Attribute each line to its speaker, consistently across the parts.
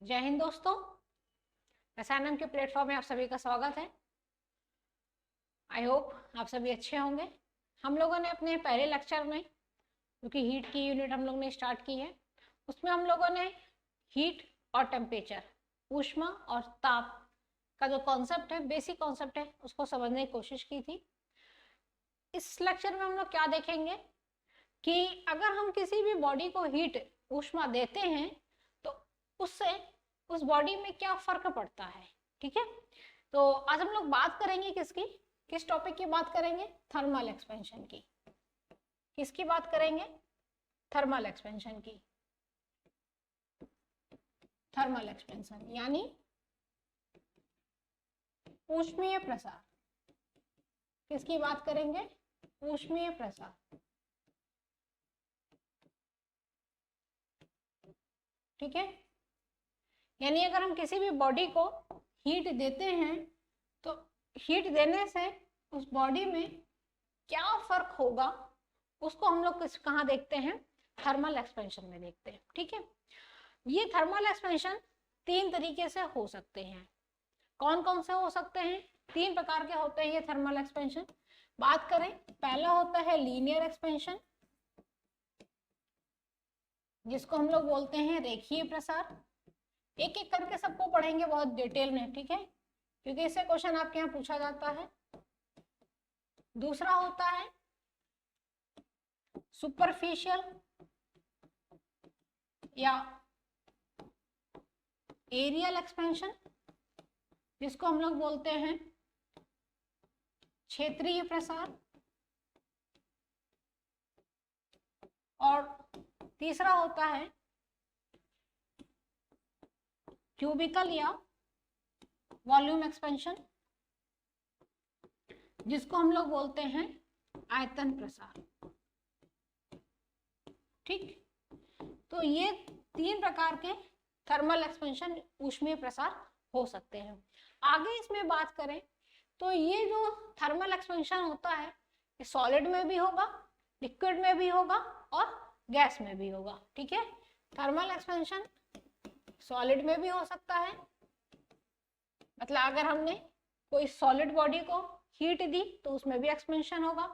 Speaker 1: जय हिंद दोस्तों, रसायनम के प्लेटफॉर्म में आप सभी का स्वागत है। आई होप आप सभी अच्छे होंगे। हम लोगों ने अपने पहले लेक्चर में, क्योंकि हीट की यूनिट हम लोग ने स्टार्ट की है, उसमें हम लोगों ने हीट और टेम्परेचर, ऊष्मा और ताप का जो कॉन्सेप्ट है, बेसिक कॉन्सेप्ट है, उसको समझने की कोशिश की थी। इस लेक्चर में हम लोग क्या देखेंगे कि अगर हम किसी भी बॉडी को हीट, ऊष्मा देते हैं तो उससे उस बॉडी में क्या फर्क पड़ता है। ठीक है, तो आज हम लोग बात करेंगे किस टॉपिक की बात करेंगे? थर्मल एक्सपेंशन की। किसकी बात करेंगे? थर्मल एक्सपेंशन की। थर्मल एक्सपेंशन यानी ऊष्मीय प्रसार। किसकी बात करेंगे? ऊष्मीय प्रसार। ठीक है, यानी अगर हम किसी भी बॉडी को हीट देते हैं तो हीट देने से उस बॉडी में क्या फर्क होगा, उसको हम लोग कहाँ देखते हैं? थर्मल एक्सपेंशन में देखते हैं। ठीक है, ये थर्मल एक्सपेंशन तीन तरीके से हो सकते हैं। कौन कौन से हो सकते हैं? तीन प्रकार के होते हैं ये थर्मल एक्सपेंशन। बात करें, पहला होता है लीनियर एक्सपेंशन, जिसको हम लोग बोलते हैं रेखीय प्रसार। एक एक करके सबको पढ़ेंगे बहुत डिटेल में, ठीक है, क्योंकि इससे क्वेश्चन आपके यहाँ पूछा जाता है। दूसरा होता है सुपरफिशियल या एरियल एक्सपेंशन, जिसको हम लोग बोलते हैं क्षेत्रीय प्रसार। और तीसरा होता है क्यूबिकल या वॉल्यूम एक्सपेंशन, जिसको हम लोग बोलते हैं आयतन प्रसार। ठीक, तो ये तीन प्रकार के थर्मल एक्सपेंशन, ऊष्मीय प्रसार हो सकते हैं। आगे इसमें बात करें तो ये जो थर्मल एक्सपेंशन होता है, ये सॉलिड में भी होगा, लिक्विड में भी होगा और गैस में भी होगा। ठीक है, थर्मल एक्सपेंशन सॉलिड में भी हो सकता है, मतलब अगर हमने कोई सॉलिड बॉडी को हीट दी तो उसमें भी एक्सपेंशन होगा।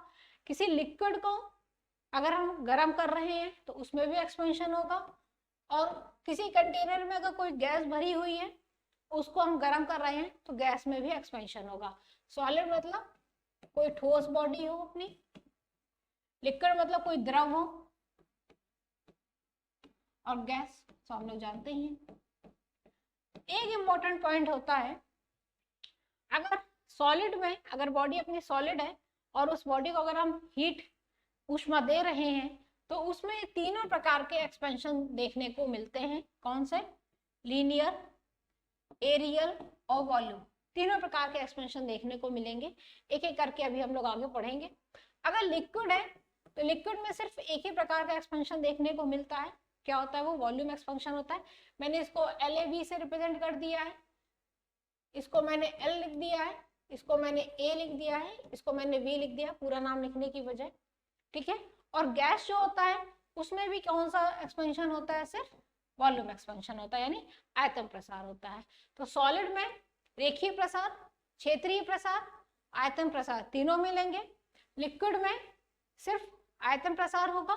Speaker 1: किसी लिक्विड को अगर हम गर्म कर रहे हैं तो उसमें भी एक्सपेंशन होगा। और किसी कंटेनर में अगर कोई गैस भरी हुई है, उसको हम गर्म कर रहे हैं तो गैस में भी एक्सपेंशन होगा। सॉलिड मतलब कोई ठोस बॉडी हो अपनी, लिक्विड मतलब कोई द्रव हो, और गैस तो हम लोग जानते ही हैं। एक इम्पोर्टेंट पॉइंट होता है, अगर सॉलिड में, अगर बॉडी अपनी सॉलिड है और उस बॉडी को अगर हम हीट, ऊष्मा दे रहे हैं तो उसमें तीनों प्रकार के एक्सपेंशन देखने को मिलते हैं। कौन से? लीनियर, एरियल और वॉल्यूम। तीनों प्रकार के एक्सपेंशन देखने को मिलेंगे, एक एक करके अभी हम लोग आगे पढ़ेंगे। अगर लिक्विड है तो लिक्विड में सिर्फ एक ही प्रकार का एक्सपेंशन देखने को मिलता है। क्या होता है वो? वॉल्यूम एक्सपेंशन होता है। मैंने इसको LAV से रिप्रेजेंट कर दिया है, इसको मैंने L लिख दिया है, इसको मैंने A लिख दिया है, इसको मैंने V लिख दिया पूरा नाम लिखने की बजाय। ठीक है, और गैस जो होता है उसमें भी कौन सा एक्सपेंशन होता है? सिर्फ वॉल्यूम एक्सपेंशन होता है, यानी आयतन प्रसार होता है। तो सॉलिड में रेखीय प्रसार, क्षेत्रीय प्रसार, आयतन प्रसार तीनों मिलेंगे। लिक्विड में सिर्फ आयतन प्रसार होगा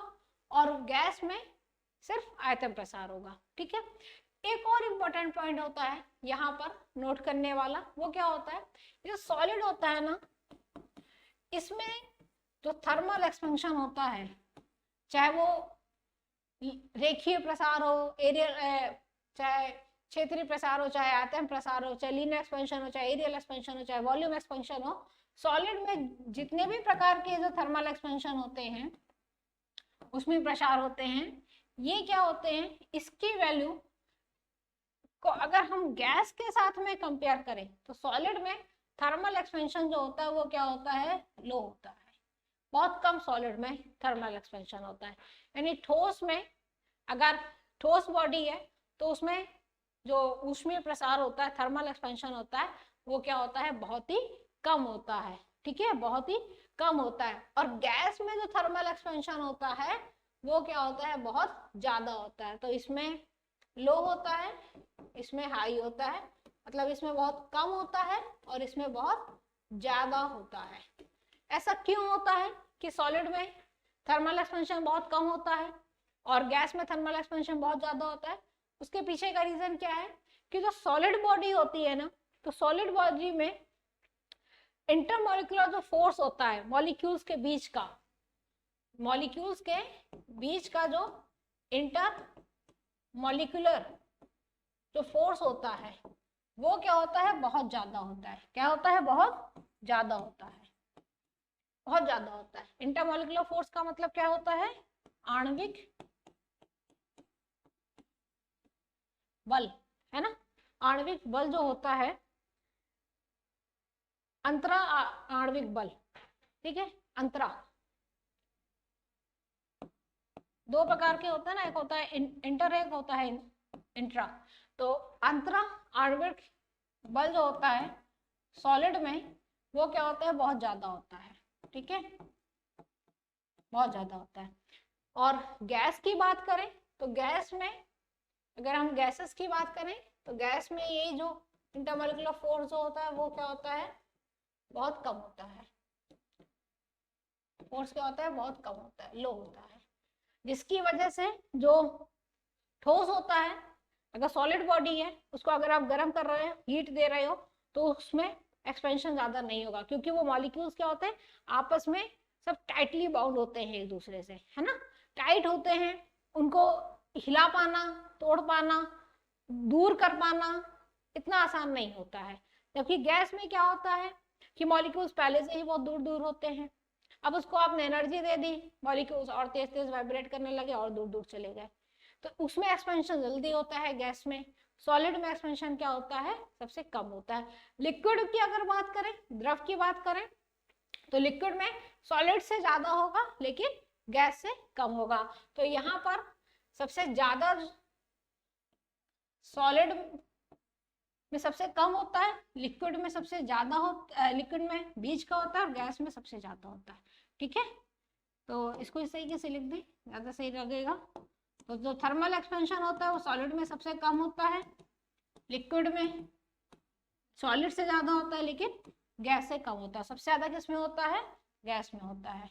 Speaker 1: और गैस में सिर्फ आयतन प्रसार होगा। ठीक है, एक और इम्पोर्टेंट पॉइंट होता है यहाँ पर नोट करने वाला, वो क्या होता है? जो सॉलिड होता है ना, इसमें जो थर्मल एक्सपेंशन होता है, चाहे वो रेखीय प्रसार हो, एरियल, चाहे क्षेत्रीय प्रसार हो, चाहे आयतन प्रसार हो, चाहे लीनियर एक्सपेंशन हो, चाहे एरियल एक्सपेंशन हो, चाहे वॉल्यूम एक्सपेंशन हो, सॉलिड में जितने भी प्रकार के जो थर्मल एक्सपेंशन होते हैं, उसमें प्रसार होते हैं, ये क्या होते हैं? इसकी वैल्यू को अगर हम गैस के साथ में कंपेयर करें तो सॉलिड में थर्मल एक्सपेंशन जो होता है वो क्या होता है? लो होता है। बहुत कम सॉलिड में थर्मल एक्सपेंशन होता है। यानी ठोस में, अगर ठोस बॉडी है तो उसमें जो ऊष्मीय प्रसार होता है, थर्मल एक्सपेंशन होता है, वो क्या होता है? बहुत ही कम होता है। ठीक है, बहुत ही कम होता है। और गैस में जो थर्मल एक्सपेंशन होता है वो क्या होता है? बहुत ज्यादा होता है। तो इसमें लो होता है, इसमें हाई होता है, मतलब इसमें बहुत कम होता है और इसमें बहुत ज्यादा होता है। ऐसा क्यों होता है कि सॉलिड में थर्मल एक्सपेंशन बहुत कम होता है और गैस में थर्मल एक्सपेंशन बहुत ज्यादा होता है? उसके पीछे का रीजन क्या है कि जो सॉलिड बॉडी होती है ना, तो सॉलिड बॉडी में इंटरमॉलिक्यूलर जो फोर्स होता है मॉलिक्यूल्स के बीच का, मॉलिक्यूल्स के बीच का जो इंटर मॉलिक्यूलर जो फोर्स होता है वो क्या होता है, बहुत ज्यादा होता है। क्या होता है, बहुत ज्यादा होता है, बहुत ज्यादा होता है। इंटरमॉलिक्यूलर फोर्स का मतलब क्या होता है, आणविक बल, है ना। आणविक बल जो होता है, अंतरा आणविक बल, ठीक है। अंतरा दो प्रकार के होते हैं ना, एक होता है इंटर, एक होता है इंट्रा। तो अंतरा आणविक बल जो होता है सॉलिड में वो क्या होता है, बहुत ज्यादा होता है, ठीक है, बहुत ज्यादा होता है। और गैस की बात करें तो गैस में, अगर हम गैसेस की बात करें तो गैस में ये जो इंटरमॉलिक्यूलर फोर्स जो होता है वो क्या होता है, बहुत कम होता है। फोर्स क्या होता है, बहुत कम होता है, लो होता है, जिसकी वजह से जो ठोस होता है, अगर सॉलिड बॉडी है उसको अगर आप गर्म कर रहे हो, हीट दे रहे हो, तो उसमें एक्सपेंशन ज्यादा नहीं होगा, क्योंकि वो मॉलिक्यूल्स क्या होते हैं, आपस में सब टाइटली बाउंड होते हैं एक दूसरे से, है ना, टाइट होते हैं। उनको हिला पाना, तोड़ पाना, दूर कर पाना इतना आसान नहीं होता है। जबकि गैस में क्या होता है कि मॉलिक्यूल्स पहले से ही बहुत दूर दूर होते हैं, अब उसको आपने एनर्जी दे दी, मॉलिक्यूल्स और तेज तेज वाइब्रेट करने लगे और दूर दूर चले गए, तो उसमें एक्सपेंशन जल्दी होता है गैस में। सॉलिड में एक्सपेंशन क्या होता है, सबसे कम होता है। लिक्विड की अगर बात करें, द्रव की बात करें, तो लिक्विड में सॉलिड से ज्यादा होगा लेकिन गैस से कम होगा। तो यहाँ पर सबसे ज्यादा सॉलिड में सबसे कम होता है, लिक्विड में सबसे ज्यादा होता, लिक्विड में बीच का होता है और गैस में सबसे ज्यादा होता है, ठीक है। तो इसको इस तरीके से लिख दें, ज्यादा सही लगेगा। तो जो थर्मल एक्सपेंशन होता है वो सॉलिड में सबसे कम होता है, लिक्विड में सॉलिड से ज्यादा होता है लेकिन गैस से कम होता है। सबसे ज्यादा किस में होता है, गैस में होता है,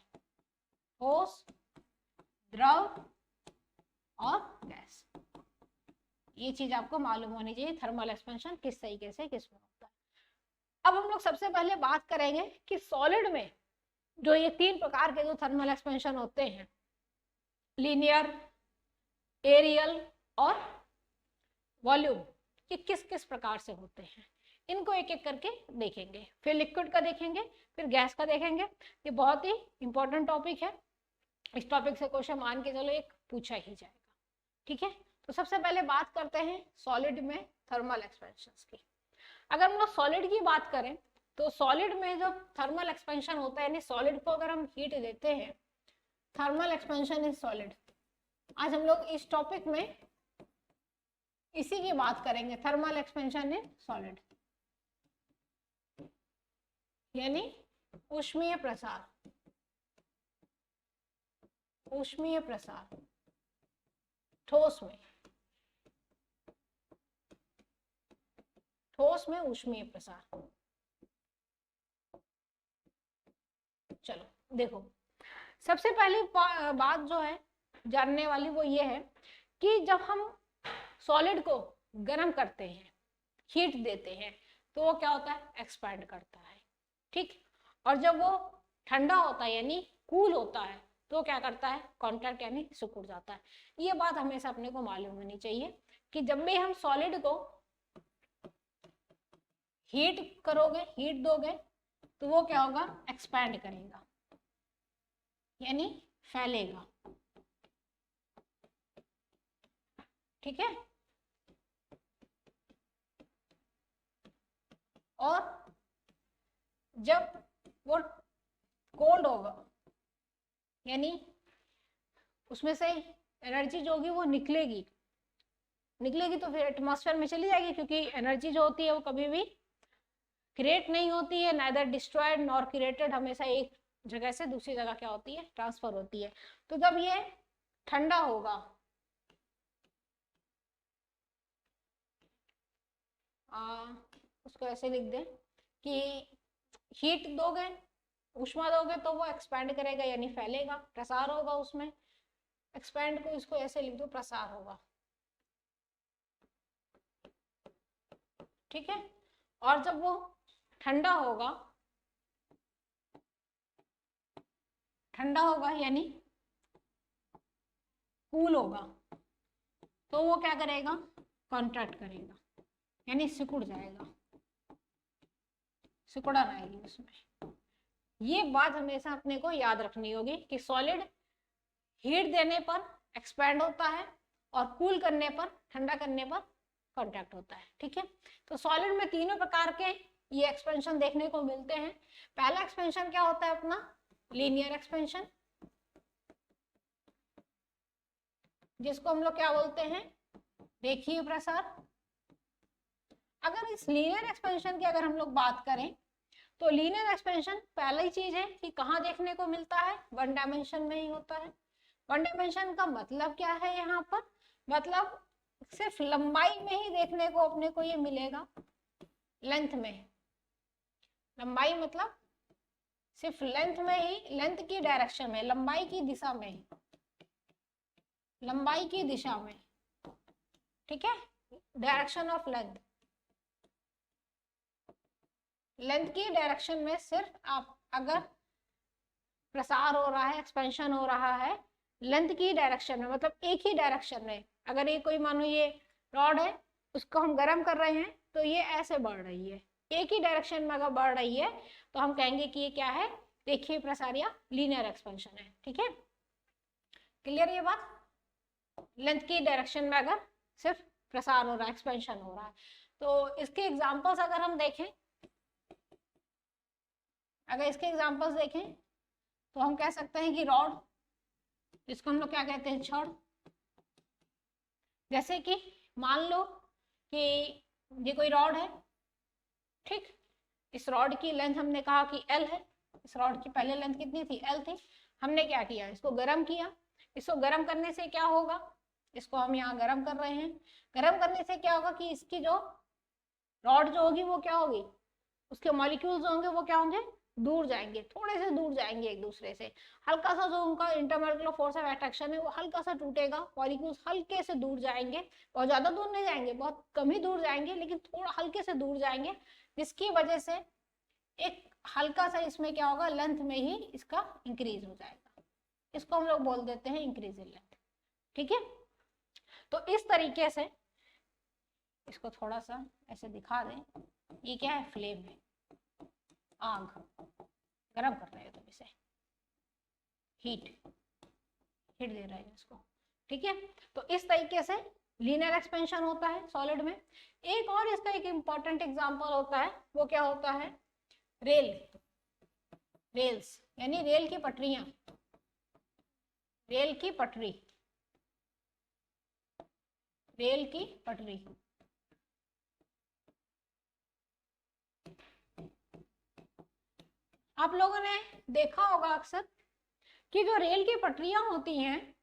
Speaker 1: ठोस, द्रव और गैस। ये चीज आपको मालूम होनी चाहिए, थर्मल एक्सपेंशन किस तरीके से किस में होता है। अब हम लोग सबसे पहले बात करेंगे कि सॉलिड में जो ये तीन प्रकार के जो थर्मल एक्सपेंशन होते हैं, लीनियर, एरियल और वॉल्यूम, ये किस किस प्रकार से होते हैं, इनको एक एक करके देखेंगे। फिर लिक्विड का देखेंगे, फिर गैस का देखेंगे। ये बहुत ही इंपॉर्टेंट टॉपिक है, इस टॉपिक से क्वेश्चन मान के चलो एक पूछा ही जाएगा, ठीक है। तो सबसे पहले बात करते हैं सॉलिड में थर्मल एक्सपेंशन की। अगर हम लोग सॉलिड की बात करें तो सॉलिड में जो थर्मल एक्सपेंशन होता है, यानी सॉलिड को अगर हम हीट देते हैं, थर्मल एक्सपेंशन इज सॉलिड। आज हम लोग इस टॉपिक में इसी की बात करेंगे, थर्मल एक्सपेंशन इन सॉलिड, यानी ऊष्मीय प्रसार, ऊष्मीय प्रसार ठोस में, ठोस में ऊष्मीय प्रसार। चलो देखो, सबसे पहली बात जो है जानने वाली वो ये है कि जब हम सॉलिड को गर्म करते हैं, हीट देते हैं, तो वो क्या होता है, एक्सपैंड करता है, ठीक। और जब वो ठंडा होता है यानी कूल होता है, तो क्या करता है, कॉन्ट्रैक्ट यानी सिकुड़ जाता है। ये बात हमेशा अपने को मालूम होनी चाहिए कि जब भी हम सॉलिड को हीट करोगे, हीट दोगे, तो वो क्या होगा, एक्सपैंड करेगा यानी फैलेगा, ठीक है। और जब वो कोल्ड होगा यानी उसमें से एनर्जी जो होगी वो निकलेगी, निकलेगी तो फिर एटमॉस्फेयर में चली जाएगी, क्योंकि एनर्जी जो होती है वो कभी भी क्रिएट नहीं होती है, नाइदर डिस्ट्रॉयड नॉर क्रिएटेड, हमेशा एक जगह से दूसरी जगह क्या होती है, ट्रांसफर होती है। तो जब ये ठंडा होगा उसको ऐसे लिख दें कि हीट दोगे, ऊष्मा दोगे तो वो एक्सपैंड करेगा यानी फैलेगा, प्रसार होगा उसमें। एक्सपैंड को इसको ऐसे लिख दो, प्रसार होगा, ठीक है। और जब वो ठंडा होगा, ठंडा होगा यानी कूल होगा, तो वो क्या करेगा, कॉन्ट्रैक्ट करेगा यानी सिकुड़ जाएगा, सिकुड़न आएगी उसमें। ये बात हमेशा अपने को याद रखनी होगी कि सॉलिड हीट देने पर एक्सपैंड होता है और कूल करने पर, ठंडा करने पर कॉन्ट्रैक्ट होता है, ठीक है। तो सॉलिड में तीनों प्रकार के ये एक्सपेंशन देखने को मिलते हैं। पहला एक्सपेंशन क्या होता है अपना, लीनियर एक्सपेंशन, जिसको हम लोग क्या बोलते हैं, रेखीय प्रसार। अगर इस लीनियर एक्सपेंशन की अगर हम लोग बात करें तो लीनियर एक्सपेंशन पहली चीज है कि कहाँ देखने को मिलता है, वन डायमेंशन में ही होता है। वन डायमेंशन का मतलब क्या है, यहाँ पर मतलब सिर्फ लंबाई में ही देखने को अपने को ये मिलेगा, लेंथ में, लंबाई मतलब सिर्फ लेंथ में ही, लेंथ की डायरेक्शन में, लंबाई की दिशा में, लंबाई की दिशा में, ठीक है, डायरेक्शन ऑफ लेंथ, लेंथ की डायरेक्शन में सिर्फ आप अगर प्रसार हो रहा है, एक्सपेंशन हो रहा है लेंथ की डायरेक्शन में, मतलब एक ही डायरेक्शन में। अगर ये कोई मानो ये रॉड है, उसको हम गर्म कर रहे हैं तो ये ऐसे बढ़ रही है, एक ही डायरेक्शन में अगर बढ़ रही है तो हम कहेंगे कि ये क्या है, रेखीय प्रसार या लीनियर एक्सपेंशन है, ठीक है। क्लियर ये बात, लेंथ की डायरेक्शन में अगर सिर्फ प्रसार हो रहा है, एक्सपेंशन हो रहा है। तो इसके एग्जांपल्स अगर हम देखें, अगर इसके एग्जांपल्स देखें तो हम कह सकते हैं कि रॉड, जिसको हम लोग क्या कहते हैं, छड़। जैसे कि मान लो कि ये कोई रॉड है, ठीक, इस रॉड की लेंथ हमने कहा कि L है, इस रॉड की पहले लेंथ कितनी थी, L थी। हमने क्या किया, इसको गर्म किया। इसको गर्म करने से क्या होगा, इसको हम यहाँ गर्म कर रहे हैं, गर्म करने से क्या होगा कि इसकी जो रॉड जो होगी वो क्या होगी, उसके मॉलिक्यूल्स होंगे वो क्या होंगे, दूर जाएंगे, थोड़े से दूर जाएंगे एक दूसरे से। हल्का सा जो उनका इंटरमोलिकुलर फोर्स ऑफ अट्रैक्शन है वो हल्का सा टूटेगा, मॉलिक्यूल्स हल्के से दूर जाएंगे, बहुत ज्यादा दूर नहीं जाएंगे, बहुत कम ही दूर जाएंगे, लेकिन थोड़ा हल्के से दूर जाएंगे, जिसकी वजह से एक हल्का सा इसमें क्या होगा, लेंथ में ही इसका इंक्रीज हो जाएगा। इसको हम लोग बोल देते हैं इंक्रीज इन लेंथ, ठीक है। तो इस तरीके से इसको थोड़ा सा ऐसे दिखा दें, ये क्या है, फ्लेम है, आग, गरम कर रहे हो तुम इसे, हीट दे रहे हैं इसको, ठीक है। तो इस तरीके से लीनियर एक्सपेंशन होता है सॉलिड में। एक और इसका एक इंपॉर्टेंट एग्जांपल होता है, वो क्या होता है, रेल, रेल्स यानी रेल की पटरियां, रेल की पटरी, रेल की पटरी। आप लोगों ने देखा होगा अक्सर कि जो रेल की पटरियां होती हैं,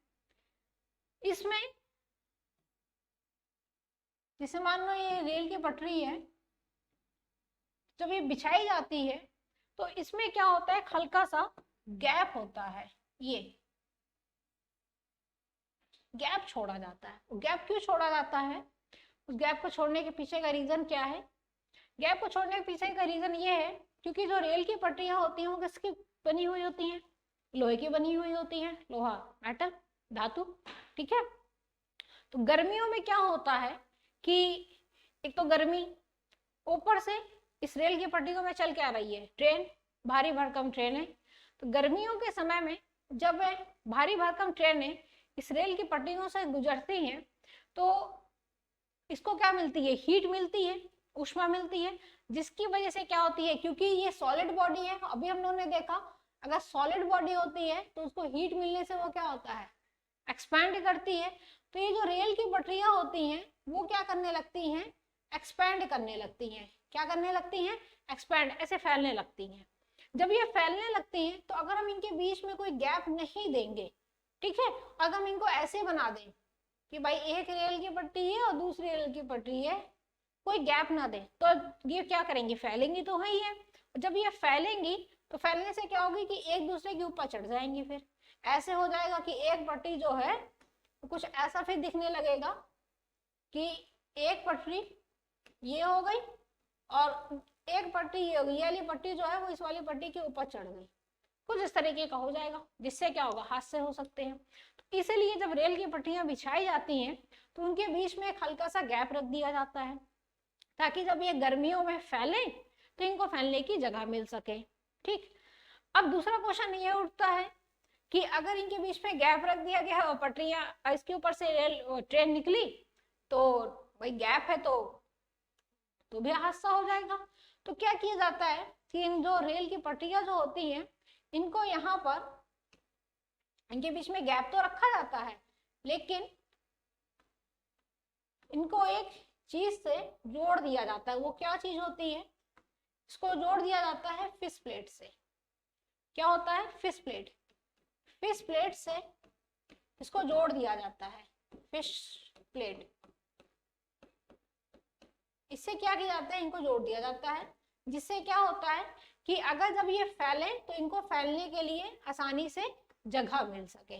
Speaker 1: इसमें जैसे मान लो ये रेल की पटरी है, जब ये बिछाई जाती है तो इसमें क्या होता है, हल्का सा गैप होता है, ये गैप छोड़ा जाता है। गैप क्यों छोड़ा जाता है, उस गैप को छोड़ने के पीछे का रीजन क्या है, गैप को छोड़ने के पीछे का रीजन ये है क्योंकि जो रेल की पटरियां होती हैं वो किसकी बनी हुई होती हैं, लोहे की बनी हुई होती हैं, लोहा मेटल धातु, ठीक है। तो गर्मियों में क्या होता है कि एक तो गर्मी, ऊपर से इस रेल की पटरियों में चल के आ रही है ट्रेन, भारी भरकम ट्रेन है। तो गर्मियों के समय में जब भारी भरकम ट्रेनें इस रेल की पटरियों से गुजरती हैं तो इसको क्या मिलती है, हीट मिलती है, ऊष्मा मिलती है, जिसकी वजह से क्या होती है, क्योंकि ये सॉलिड बॉडी है, अभी हम लोगों ने देखा अगर सॉलिड बॉडी होती है तो उसको हीट मिलने से वो क्या होता है, एक्सपैंड करती है। तो ये जो रेल की पटरियां होती हैं वो क्या करने लगती हैं, एक्सपैंड करने लगती हैं। क्या करने लगती हैं, एक्सपैंड, ऐसे फैलने लगती हैं। जब ये फैलने लगती हैं तो अगर हम इनके बीच में कोई गैप नहीं देंगे, ठीक है, अगर हम इनको ऐसे बना दें कि भाई एक रेल की पटरी है और दूसरी रेल की पटरी है, कोई गैप ना दे, तो ये क्या करेंगी, फैलेंगी तो है ही है। जब ये फैलेंगी तो फैलने से क्या होगी कि एक दूसरे के ऊपर चढ़ जाएंगी, फिर ऐसे हो जाएगा कि एक पट्टी जो है कुछ ऐसा फिर दिखने लगेगा कि एक पटरी ये हो गई और एक पट्टी ये हो गई, ये वाली पट्टी जो है वो इस वाली पट्टी के ऊपर चढ़ गई, कुछ इस तरीके का हो जाएगा, जिससे क्या होगा, हादसे हो सकते हैं। तो इसीलिए जब रेल की पटरियां बिछाई जाती हैं तो उनके बीच में एक हल्का सा गैप रख दिया जाता है, ताकि जब ये गर्मियों में फैले तो इनको फैलने की जगह मिल सके। ठीक, अब दूसरा क्वेश्चन ये उठता है कि अगर इनके बीच में गैप रख दिया गया और पटरियां इसके ऊपर से रेल ट्रेन निकली तो भाई गैप है तो भी हादसा हो जाएगा। तो क्या किया जाता है कि इन जो रेल की पटरियां जो होती हैं इनको यहाँ पर इनके बीच में गैप तो रखा जाता है, लेकिन इनको एक चीज से जोड़ दिया जाता है। वो क्या चीज होती है, इसको जोड़ दिया जाता है फिश प्लेट से। क्या होता है, फिश प्लेट। फिश प्लेट से इसको जोड़ दिया जाता है, फिश प्लेट। इससे क्या किया जाता है, इनको जोड़ दिया जाता है, जिससे क्या होता है कि अगर जब ये फैले तो इनको फैलने के लिए आसानी से जगह मिल सके।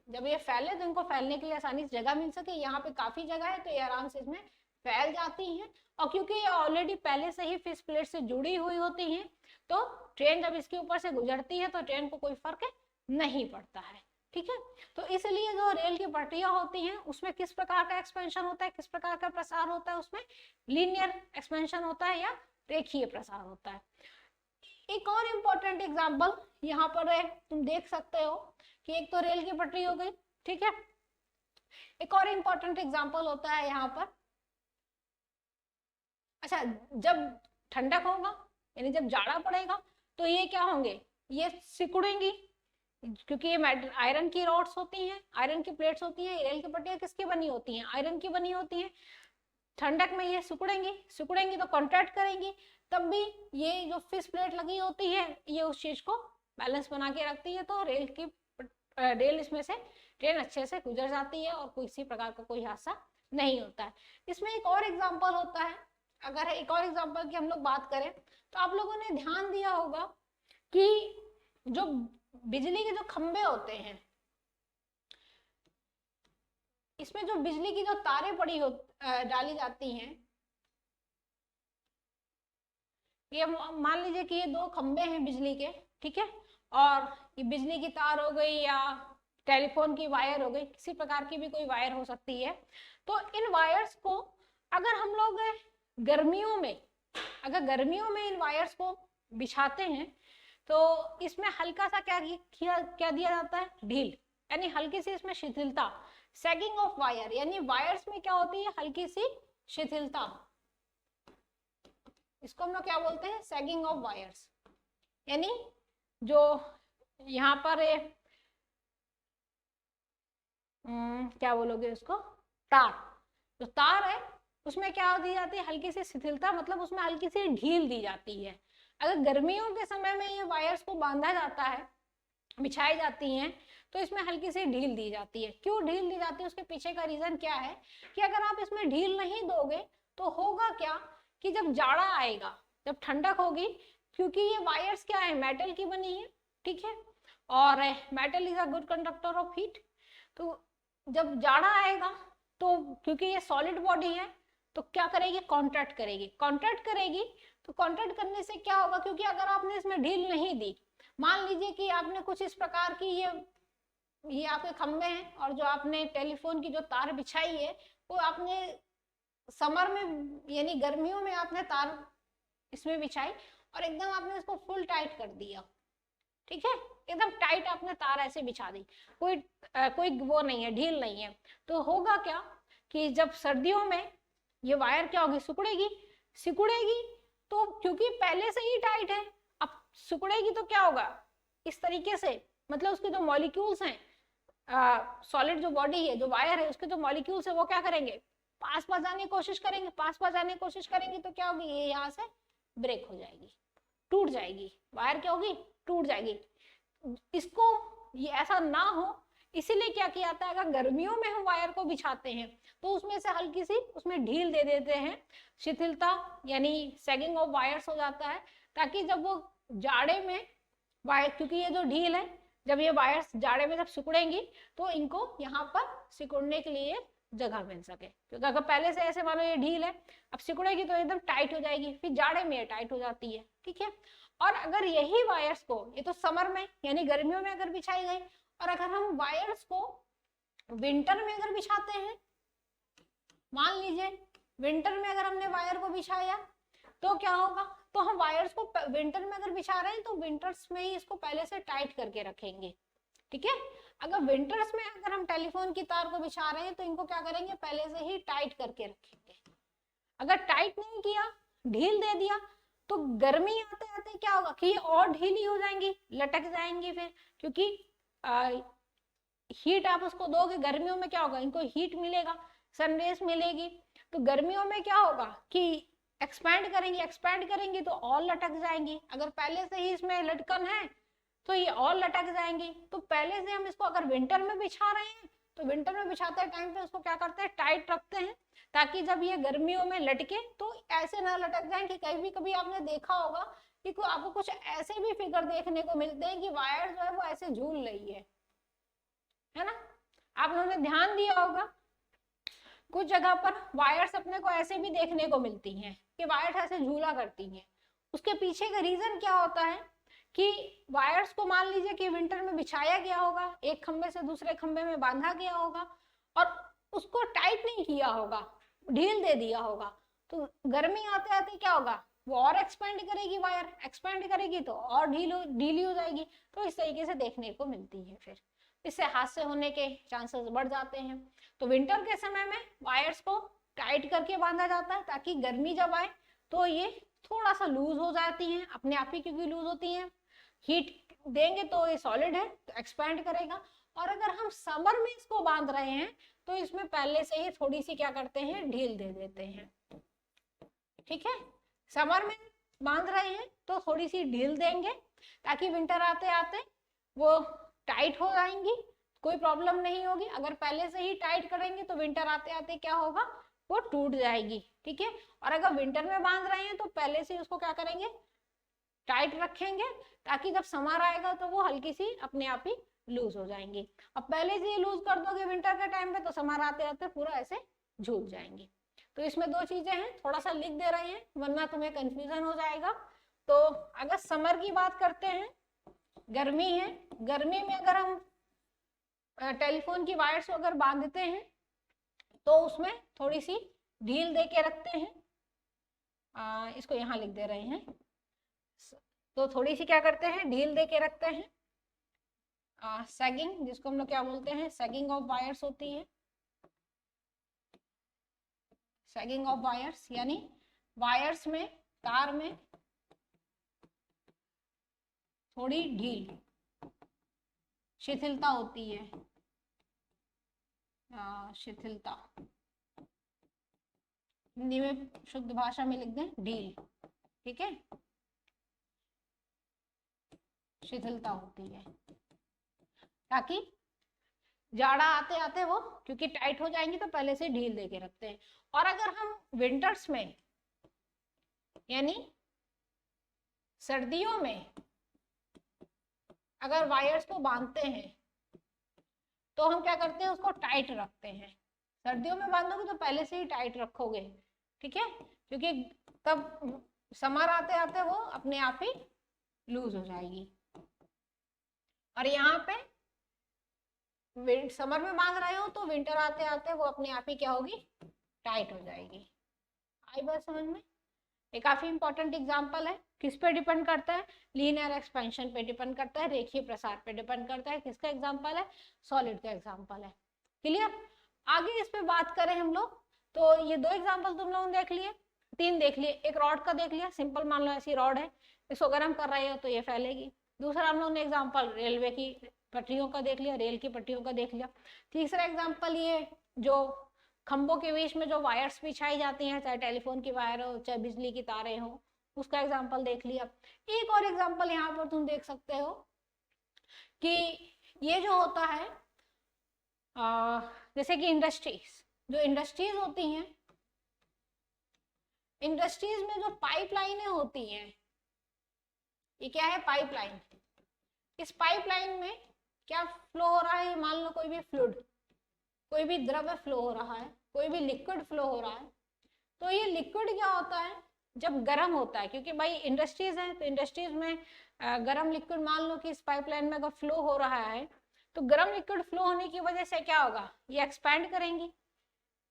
Speaker 1: जब ये फैले तो इनको फैलने के लिए आसानी से जगह मिल सके। यहाँ पे काफी जगह है तो ये आराम से इसमें फैल जाती हैं, और क्योंकि ये ऑलरेडी पहले से ही फिश प्लेट से जुड़ी हुई होती हैं तो ट्रेन जब इसके ऊपर से गुजरती है तो ट्रेन को कोई फर्क नहीं पड़ता है। ठीक है, तो इसलिए जो रेल की पटरियां होती हैं उसमें किस प्रकार का एक्सपेंशन होता है, किस प्रकार का प्रसार होता है, उसमें लीनियर एक्सपेंशन होता है या रेखीय प्रसार होता है। एक और इम्पोर्टेंट एग्जाम्पल यहाँ पर है, तुम देख सकते हो कि एक तो रेल की पटरी हो गई, ठीक है। एक और इम्पोर्टेंट एग्जाम्पल होता है यहाँ पर, अच्छा जब ठंडक होगा यानी जब जाड़ा पड़ेगा तो ये क्या होंगे, ये सिकुड़ेंगी, क्योंकि ये आयरन की रॉड्स होती हैं, आयरन की प्लेट्स होती हैं। रेल की पट्टियां किसकी बनी होती हैं, आयरन की बनी होती हैं। ठंडक में ये सिकुड़ेंगी तो कॉन्ट्रैक्ट करेंगी, तब भी ये जो फिश प्लेट लगी होती है ये उस चीज को बैलेंस बना के रखती है, तो रेल इसमें से ट्रेन अच्छे से गुजर जाती है और किसी प्रकार का कोई हादसा नहीं होता है। इसमें एक और एग्जाम्पल होता है, अगर एक और एग्जाम्पल की हम लोग बात करें तो आप लोगों ने ध्यान दिया होगा कि जो बिजली के जो खंभे होते हैं, इसमें जो बिजली की जो तारें डाली जाती हैं, ये मान लीजिए कि ये दो खंभे हैं बिजली के, ठीक है, और ये बिजली की तार हो गई या टेलीफोन की वायर हो गई, किसी प्रकार की भी कोई वायर हो सकती है। तो इन वायर्स को अगर हम लोग गर्मियों में इन वायर्स को बिछाते हैं तो इसमें हल्का सा क्या दिया जाता है, ढील, यानी हल्की सी इसमें शिथिलता, सैगिंग ऑफ वायर, यानी वायर्स में क्या होती है, हल्की सी शिथिलता, इसको हम लोग क्या बोलते हैं, सैगिंग ऑफ वायर्स। यानी जो यहाँ पर क्या बोलोगे उसको, तार, जो तार है उसमें क्या दी जाती है, हल्की सी शिथिलता, मतलब उसमें हल्की सी ढील दी जाती है। अगर गर्मियों के समय में ये वायर्स को बांधा जाता है, बिछाई जाती हैं, तो इसमें हल्की सी ढील दी जाती है। क्यों ढील दी जाती है, उसके पीछे का रीजन क्या है कि अगर आप इसमें ढील नहीं दोगे तो होगा क्या कि जब जाड़ा आएगा, जब ठंडक होगी, क्योंकि ये वायर्स क्या है, मेटल की बनी है, ठीक है, और metal is a good conductor of heat, तो जब जाड़ा आएगा तो क्योंकि ये सॉलिड बॉडी है तो क्या करेगी, कॉन्ट्रैक्ट करेगी। तो कॉन्ट्रैक्ट करने से क्या होगा, क्योंकि अगर आपने इसमें ढील नहीं दी, मान लीजिए कि आपने कुछ इस प्रकार की ये आपके खंभे हैं और जो आपने टेलीफोन की जो तार बिछाई है वो आपने समर में यानी गर्मियों में आपने तार इसमें बिछाई और एकदम आपने इसको फुल टाइट कर दिया, ठीक है, एकदम टाइट आपने तार ऐसे बिछा दी, कोई वो नहीं है, ढील नहीं है, तो होगा क्या कि जब सर्दियों में ये वायर क्या होगी, सिकुड़ेगी, तो क्योंकि पहले से ही टाइट है, अब सिकुड़ेगी तो क्या होगा, इस तरीके से, मतलब उसके जो मॉलिक्यूल्स हैं, सॉलिड जो बॉडी है, जो वायर है, उसके जो मॉलिक्यूल्स है वो क्या करेंगे, पास जाने की कोशिश करेंगे, तो क्या होगी, ये यहाँ से ब्रेक हो जाएगी, टूट जाएगी, वायर क्या होगी, टूट जाएगी। इसको ये ऐसा ना हो इसीलिए क्या किया जाता है, अगर गर्मियों में हम वायर को बिछाते हैं तो उसमें से हल्की सी उसमें ढील दे देते हैं, शिथिलता यानी सैगिंग ऑफ वायर्स हो जाता है, ताकि जब वो जाड़े में वायर, क्योंकि ये जो ढील है, जब ये वायर्स जाड़े में जब सिकुड़ेंगी तो इनको यहाँ पर सिकुड़ने के लिए जगह मिल सके। क्योंकि अगर पहले से ऐसे मानो ये ढील है, अब सिकुड़ेगी तो एकदम टाइट हो जाएगी, फिर जाड़े में ये टाइट हो जाती है, ठीक है। और अगर यही वायर्स को, ये तो समर में यानी गर्मियों में अगर बिछाई गई, और अगर हम वायर्स को विंटर में अगर बिछाते हैं, मान लीजिए विंटर में अगर हमने वायर को बिछाया तो क्या होगा, तो हम वायर्स को विंटर में अगर बिछा रहे हैं तो विंटर्स में ही इसको पहले से टाइट करके रखेंगे, ठीक है। अगर विंटर्स में अगर हम टेलीफोन की तार को बिछा रहे हैं तो इनको क्या करेंगे, पहले से ही टाइट करके रखेंगे। अगर टाइट नहीं किया, ढील दे दिया, तो गर्मी आते आते क्या होगा कि ये और ढीली हो जाएंगी, लटक जाएंगी फिर, क्योंकि हीट आप उसको दोगे, गर्मियों में क्या होगा, इनको हीट मिलेगा, सनरेज मिलेगी, तो गर्मियों में क्या होगा कि एक्सपैंड करेंगी तो और लटक जाएंगी। अगर पहले से ही इसमें लटकन है तो ये और लटक जाएंगी। तो पहले से हम इसको अगर विंटर में बिछा रहे हैं तो विंटर में बिछाते टाइम पे उसको क्या करते हैं, टाइट रखते हैं, ताकि जब ये गर्मियों में लटके तो ऐसे ना लटक जाए कि कभी आपने देखा होगा कि आपको कुछ ऐसे भी फिगर देखने को मिलते हैं कि वायर जो है वो ऐसे झूल रही है ना। आप लोगों ने ध्यान दिया होगा कुछ जगह पर वायर्स अपने को ऐसे भी देखने को मिलती हैं कि वायर्स ऐसे झूला करती हैं। उसके पीछे का रीजन क्या होता है कि वायर्स को मान लीजिए कि विंटर में बिछाया गया होगा, एक खंबे से दूसरे खंबे में बांधा गया होगा और उसको टाइट नहीं किया होगा, ढील दे दिया होगा, तो गर्मी आते आते क्या होगा, वो और एक्सपेंड करेगी, वायर एक्सपेंड करेगी तो और ढीली हो जाएगी। तो इस तरीके से देखने को मिलती है, फिर इससे हादसे होने के चांसेस बढ़ जाते हैं। तो विंटर के समय में वायर्स को टाइट करके बांधा जाता है ताकि गर्मी जब आए तो ये थोड़ा सा लूज हो जाती हैं अपने आप ही, क्योंकि लूज होती हैं, हीट देंगे तो ये सॉलिड है तो एक्सपैंड करेगा। और अगर हम समर में इसको बांध रहे हैं तो इसमें पहले से ही थोड़ी सी क्या करते हैं, ढील दे देते हैं, ठीक है। समर में बांध रहे हैं तो थोड़ी सी ढील देंगे ताकि विंटर आते आते वो टाइट हो जाएंगी, कोई प्रॉब्लम नहीं होगी। अगर पहले से ही टाइट करेंगे तो विंटर आते आते क्या होगा, वो टूट जाएगी, ठीक है। और अगर विंटर में बांध रहे हैं तो पहले से उसको क्या करेंगे, टाइट रखेंगे, ताकि जब समर आएगा तो वो हल्की सी अपने आप ही लूज हो जाएंगी। अब पहले से लूज कर दोगे विंटर के टाइम पे तो समर आते आते पूरा ऐसे झूल जाएंगे। तो इसमें दो चीजें हैं, थोड़ा सा लिख दे रहे हैं वरना तुम्हें कंफ्यूजन हो जाएगा। तो अगर समर की बात करते हैं, गर्मी है, गर्मी में अगर हम टेलीफोन की वायर्स को अगर बांधते हैं तो उसमें थोड़ी सी ढील दे के रखते हैं, इसको यहाँ लिख दे रहे हैं, तो थोड़ी सी क्या करते हैं, ढील दे के रखते हैं। सैगिंग, जिसको हम लोग क्या बोलते हैं, सैगिंग ऑफ वायर्स होती है, सैगिंग ऑफ वायर्स यानी वायर्स में, तार में थोड़ी ढील, शिथिलता होती है, शिथिलता, हिंदी में शुद्ध भाषा में लिख दें ढील, ठीक है, शिथिलता होती है, ताकि जाड़ा आते आते वो, क्योंकि टाइट हो जाएंगी तो पहले से ढील दे के रखते हैं। और अगर हम विंटर्स में यानी सर्दियों में अगर वायर्स को बांधते हैं तो हम क्या करते हैं, उसको टाइट रखते हैं। सर्दियों में बांधोगे तो पहले से ही टाइट रखोगे, ठीक है, क्योंकि तब समर आते आते वो अपने आप ही लूज हो जाएगी। और यहाँ पे समर में बांध रहे हो तो विंटर आते आते वो अपने आप ही क्या होगी, टाइट हो जाएगी। आई बात समझ में? ये काफी इंपॉर्टेंट एग्जांपल है। किस पे डिपेंड करता है, लीनियर एक्सपेंशन पे डिपेंड करता है, रेखीय प्रसार पे डिपेंड करता है। किसका एग्जांपल है, सॉलिड का एग्जांपल है। क्लियर? आगे इस पे बात करें हम लोग तो ये दो एग्जांपल तुम लोगों ने देख लिए, तीन देख लिए। एक रॉड का देख लिया, सिंपल मान लो ऐसी रॉड है, इसको गर्म कर रहे हो तो ये फैलेगी। दूसरा हम लोग ने एग्जाम्पल रेलवे की पटरियों का देख लिया, रेल की पटरियों का देख लिया। तीसरा एग्जाम्पल ये जो खंभों के बीच में जो वायर्स बिछाई जाती हैं, चाहे टेलीफोन की वायर हो चाहे बिजली की तारें हो, उसका एग्जाम्पल देख लिया। एक और एग्जाम्पल यहाँ पर तुम देख सकते हो कि ये जो होता है जैसे कि इंडस्ट्रीज, जो इंडस्ट्रीज होती हैं, इंडस्ट्रीज में जो पाइपलाइनें होती हैं, ये क्या है, पाइपलाइन। इस पाइपलाइन में क्या फ्लो हो रहा है, मान लो कोई भी फ्लूइड, कोई भी द्रव्य फ्लो हो रहा है, कोई भी लिक्विड फ्लो हो रहा है। तो ये लिक्विड क्या होता है, जब गर्म होता है, क्योंकि भाई इंडस्ट्रीज है तो इंडस्ट्रीज में गर्म लिक्विड, मान लो कि इस पाइपलाइन में अगर फ्लो हो रहा है, तो गर्म लिक्विड फ्लो होने की वजह से क्या होगा, ये एक्सपैंड करेंगी।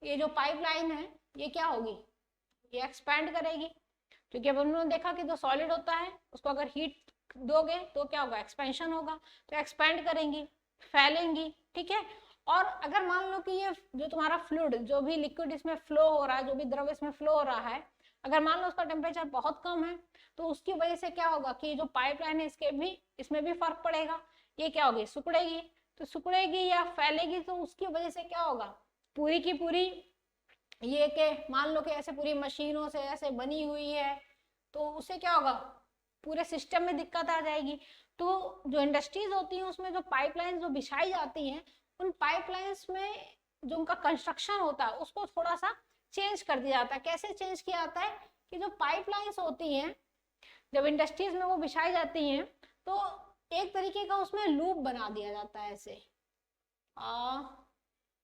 Speaker 1: ये जो पाइपलाइन है ये क्या होगी, ये एक्सपैंड करेगी, क्योंकि अब हमने देखा कि जो सॉलिड होता है उसको अगर हीट दोगे तो क्या होगा, एक्सपेंशन होगा, तो एक्सपैंड करेंगी, फैलेंगी, ठीक है। और अगर मान लो कि ये जो तुम्हारा फ्लूइड, जो भी लिक्विड इसमें फ्लो हो रहा है, जो भी द्रव इसमें फ्लो हो रहा है, अगर मान लो उसका टेम्परेचर बहुत कम है, तो उसकी वजह से क्या होगा कि जो पाइपलाइन है इसमें भी फर्क पड़ेगा। ये क्या होगी, सिकुड़ेगी, तो सिकुड़ेगी या फैलेगी, तो उसकी वजह से क्या होगा, पूरी की पूरी ये के मान लो कि ऐसे पूरी मशीनों से ऐसे बनी हुई है, तो उससे क्या होगा, पूरे सिस्टम में दिक्कत आ जाएगी। तो जो इंडस्ट्रीज होती हैं उसमें जो पाइपलाइंस जो बिछाई जाती हैं, उन पाइपलाइंस में जो उनका कंस्ट्रक्शन होता है उसको थोड़ा सा चेंज कर दिया जाता है। कैसे चेंज किया जाता है कि जो पाइपलाइंस होती हैं जब इंडस्ट्रीज में वो बिछाई जाती हैं, तो एक तरीके का उसमें लूप बना दिया जाता है ऐसे,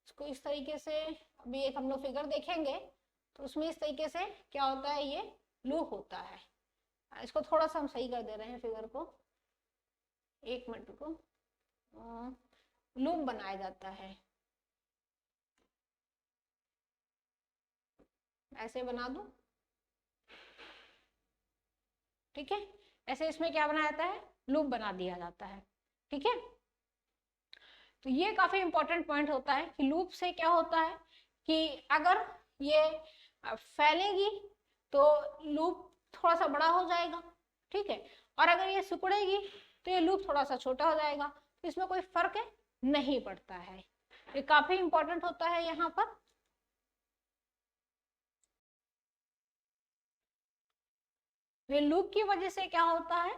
Speaker 1: इसको इस तरीके से, अभी एक हम लोग फिगर देखेंगे तो उसमें इस तरीके से क्या होता है, ये लूप होता है। इसको थोड़ा सा हम सही कर दे रहे हैं फिगर को, एक मिनट को, लूप बनाया जाता है, ऐसे बना दूं, ठीक है, ऐसे इसमें क्या बनाया जाता है, लूप बना दिया जाता है, ठीक है। तो ये काफी इंपॉर्टेंट पॉइंट होता है कि लूप से क्या होता है कि अगर ये फैलेगी तो लूप थोड़ा सा बड़ा हो जाएगा, ठीक है, और अगर ये सिकुड़ेगी तो ये लूप थोड़ा सा छोटा हो जाएगा, तो इसमें कोई फर्क नहीं पड़ता है। ये काफी इंपॉर्टेंट होता है यहाँ पर। ये लूप की वजह से क्या होता है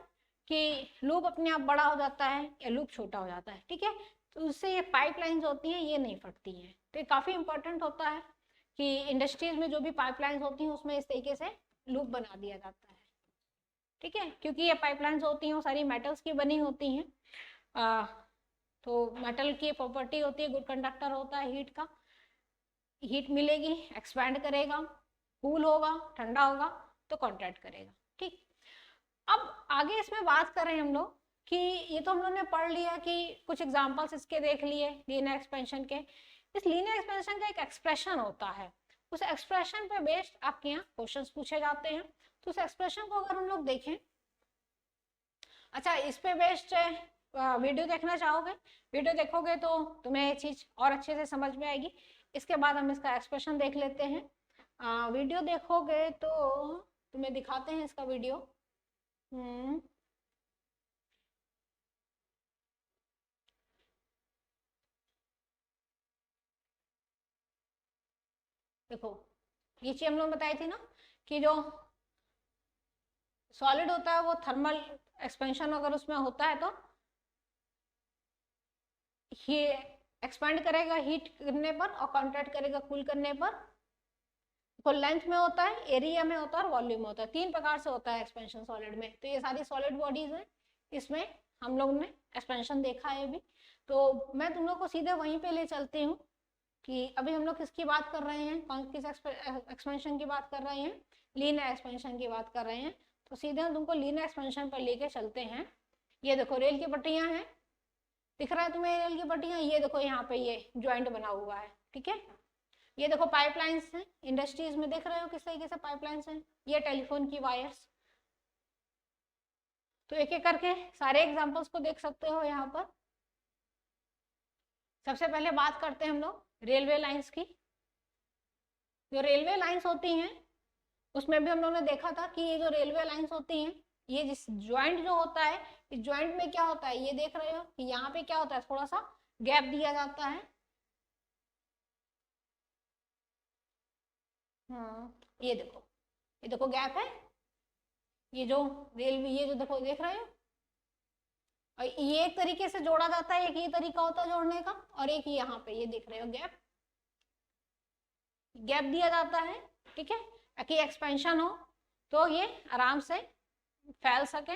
Speaker 1: कि लूप अपने आप बड़ा हो जाता है या लूप छोटा हो जाता है, ठीक है, तो उससे ये पाइपलाइंस होती हैं ये नहीं फटती हैं। तो ये काफी इंपॉर्टेंट होता है कि इंडस्ट्रीज में जो भी पाइपलाइंस होती हैं उसमें इस तरीके से लूप बना दिया जाता है, ठीक है, क्योंकि ये पाइपलाइंस होती हैं वो सारी मेटल्स की बनी होती हैं। तो मेटल की प्रॉपर्टी होती है, गुड कंडक्टर होता है हीट का, हीट मिलेगी, एक्सपैंड करेगा, कूल होगा, ठंडा होगा तो कॉन्ट्रैक्ट करेगा, ठीक। अब आगे इसमें बात करें हम लोग कि ये तो हम लोग ने पढ़ लिया कि कुछ एग्जांपल्स इसके देख लिए लीनियर एक्सपेंशन के। इस लीनियर एक्सपेंशन का एक एक्सप्रेशन होता है, उस एक्सप्रेशन पे बेस्ड आपके यहाँ क्वेश्चंस पूछे जाते हैं। तो उस एक्सप्रेशन को अगर हम लोग देखें, अच्छा इस पे बेस्ड वीडियो देखना चाहोगे, वीडियो देखोगे तो तुम्हें ये चीज और अच्छे से समझ में आएगी। इसके बाद हम इसका एक्सप्रेशन देख लेते हैं। वीडियो देखोगे तो तुम्हें दिखाते हैं इसका वीडियो। देखो ये चीज हम लोग बताई थी ना कि जो सॉलिड होता है वो थर्मल एक्सपेंशन अगर उसमें होता है तो ये एक्सपेंड करेगा हीट करने पर और कॉन्ट्रैक्ट करेगा कूल करने पर। तो लेंथ में होता है, एरिया में होता है और वॉल्यूम में होता है, तीन प्रकार से होता है एक्सपेंशन सॉलिड में। तो ये सारी सॉलिड बॉडीज हैं, इसमें हम लोग ने एक्सपेंशन देखा है अभी। तो मैं तुम लोग को सीधे वहीं पे ले चलती हूँ कि अभी हम लोग किसकी बात कर रहे हैं, कौन किस एक्सपेंशन की बात कर रहे हैं, लीनियर एक्सपेंशन की बात कर रहे हैं। तो सीधे हम तुमको लीनियर एक्सपेंशन पर लेके चलते हैं। ये देखो रेल की पटरियां हैं, दिख रहा है तुम्हें रेल की पटरियां, ये देखो यहाँ पे ये ज्वाइंट बना हुआ है, ठीक है। ये देखो पाइपलाइंस हैं, इंडस्ट्रीज में देख रहे हो किस तरीके से पाइपलाइंस हैं, ये टेलीफोन की वायर्स। तो एक एक करके सारे एग्जांपल्स को देख सकते हो यहाँ पर। सबसे पहले बात करते हैं हम लोग रेलवे लाइंस की। जो रेलवे लाइंस होती हैं उसमें भी हम लोगों ने देखा था कि ये जो रेलवे लाइंस होती हैं, ये जिस ज्वाइंट जो होता है, इस ज्वाइंट में क्या होता है, ये देख रहे हो कि यहाँ पे क्या होता है, थोड़ा सा गैप दिया जाता है। ये देखो गैप है, ये जो रेलवे, ये जो देखो देख रहे हो, और ये एक तरीके से जोड़ा जाता है, एक ये तरीका होता है जोड़ने का, और एक यहाँ पे ये देख रहे हो गैप, गैप दिया जाता है, ठीक है, ताकि एक्सपेंशन हो तो ये आराम से फैल सके,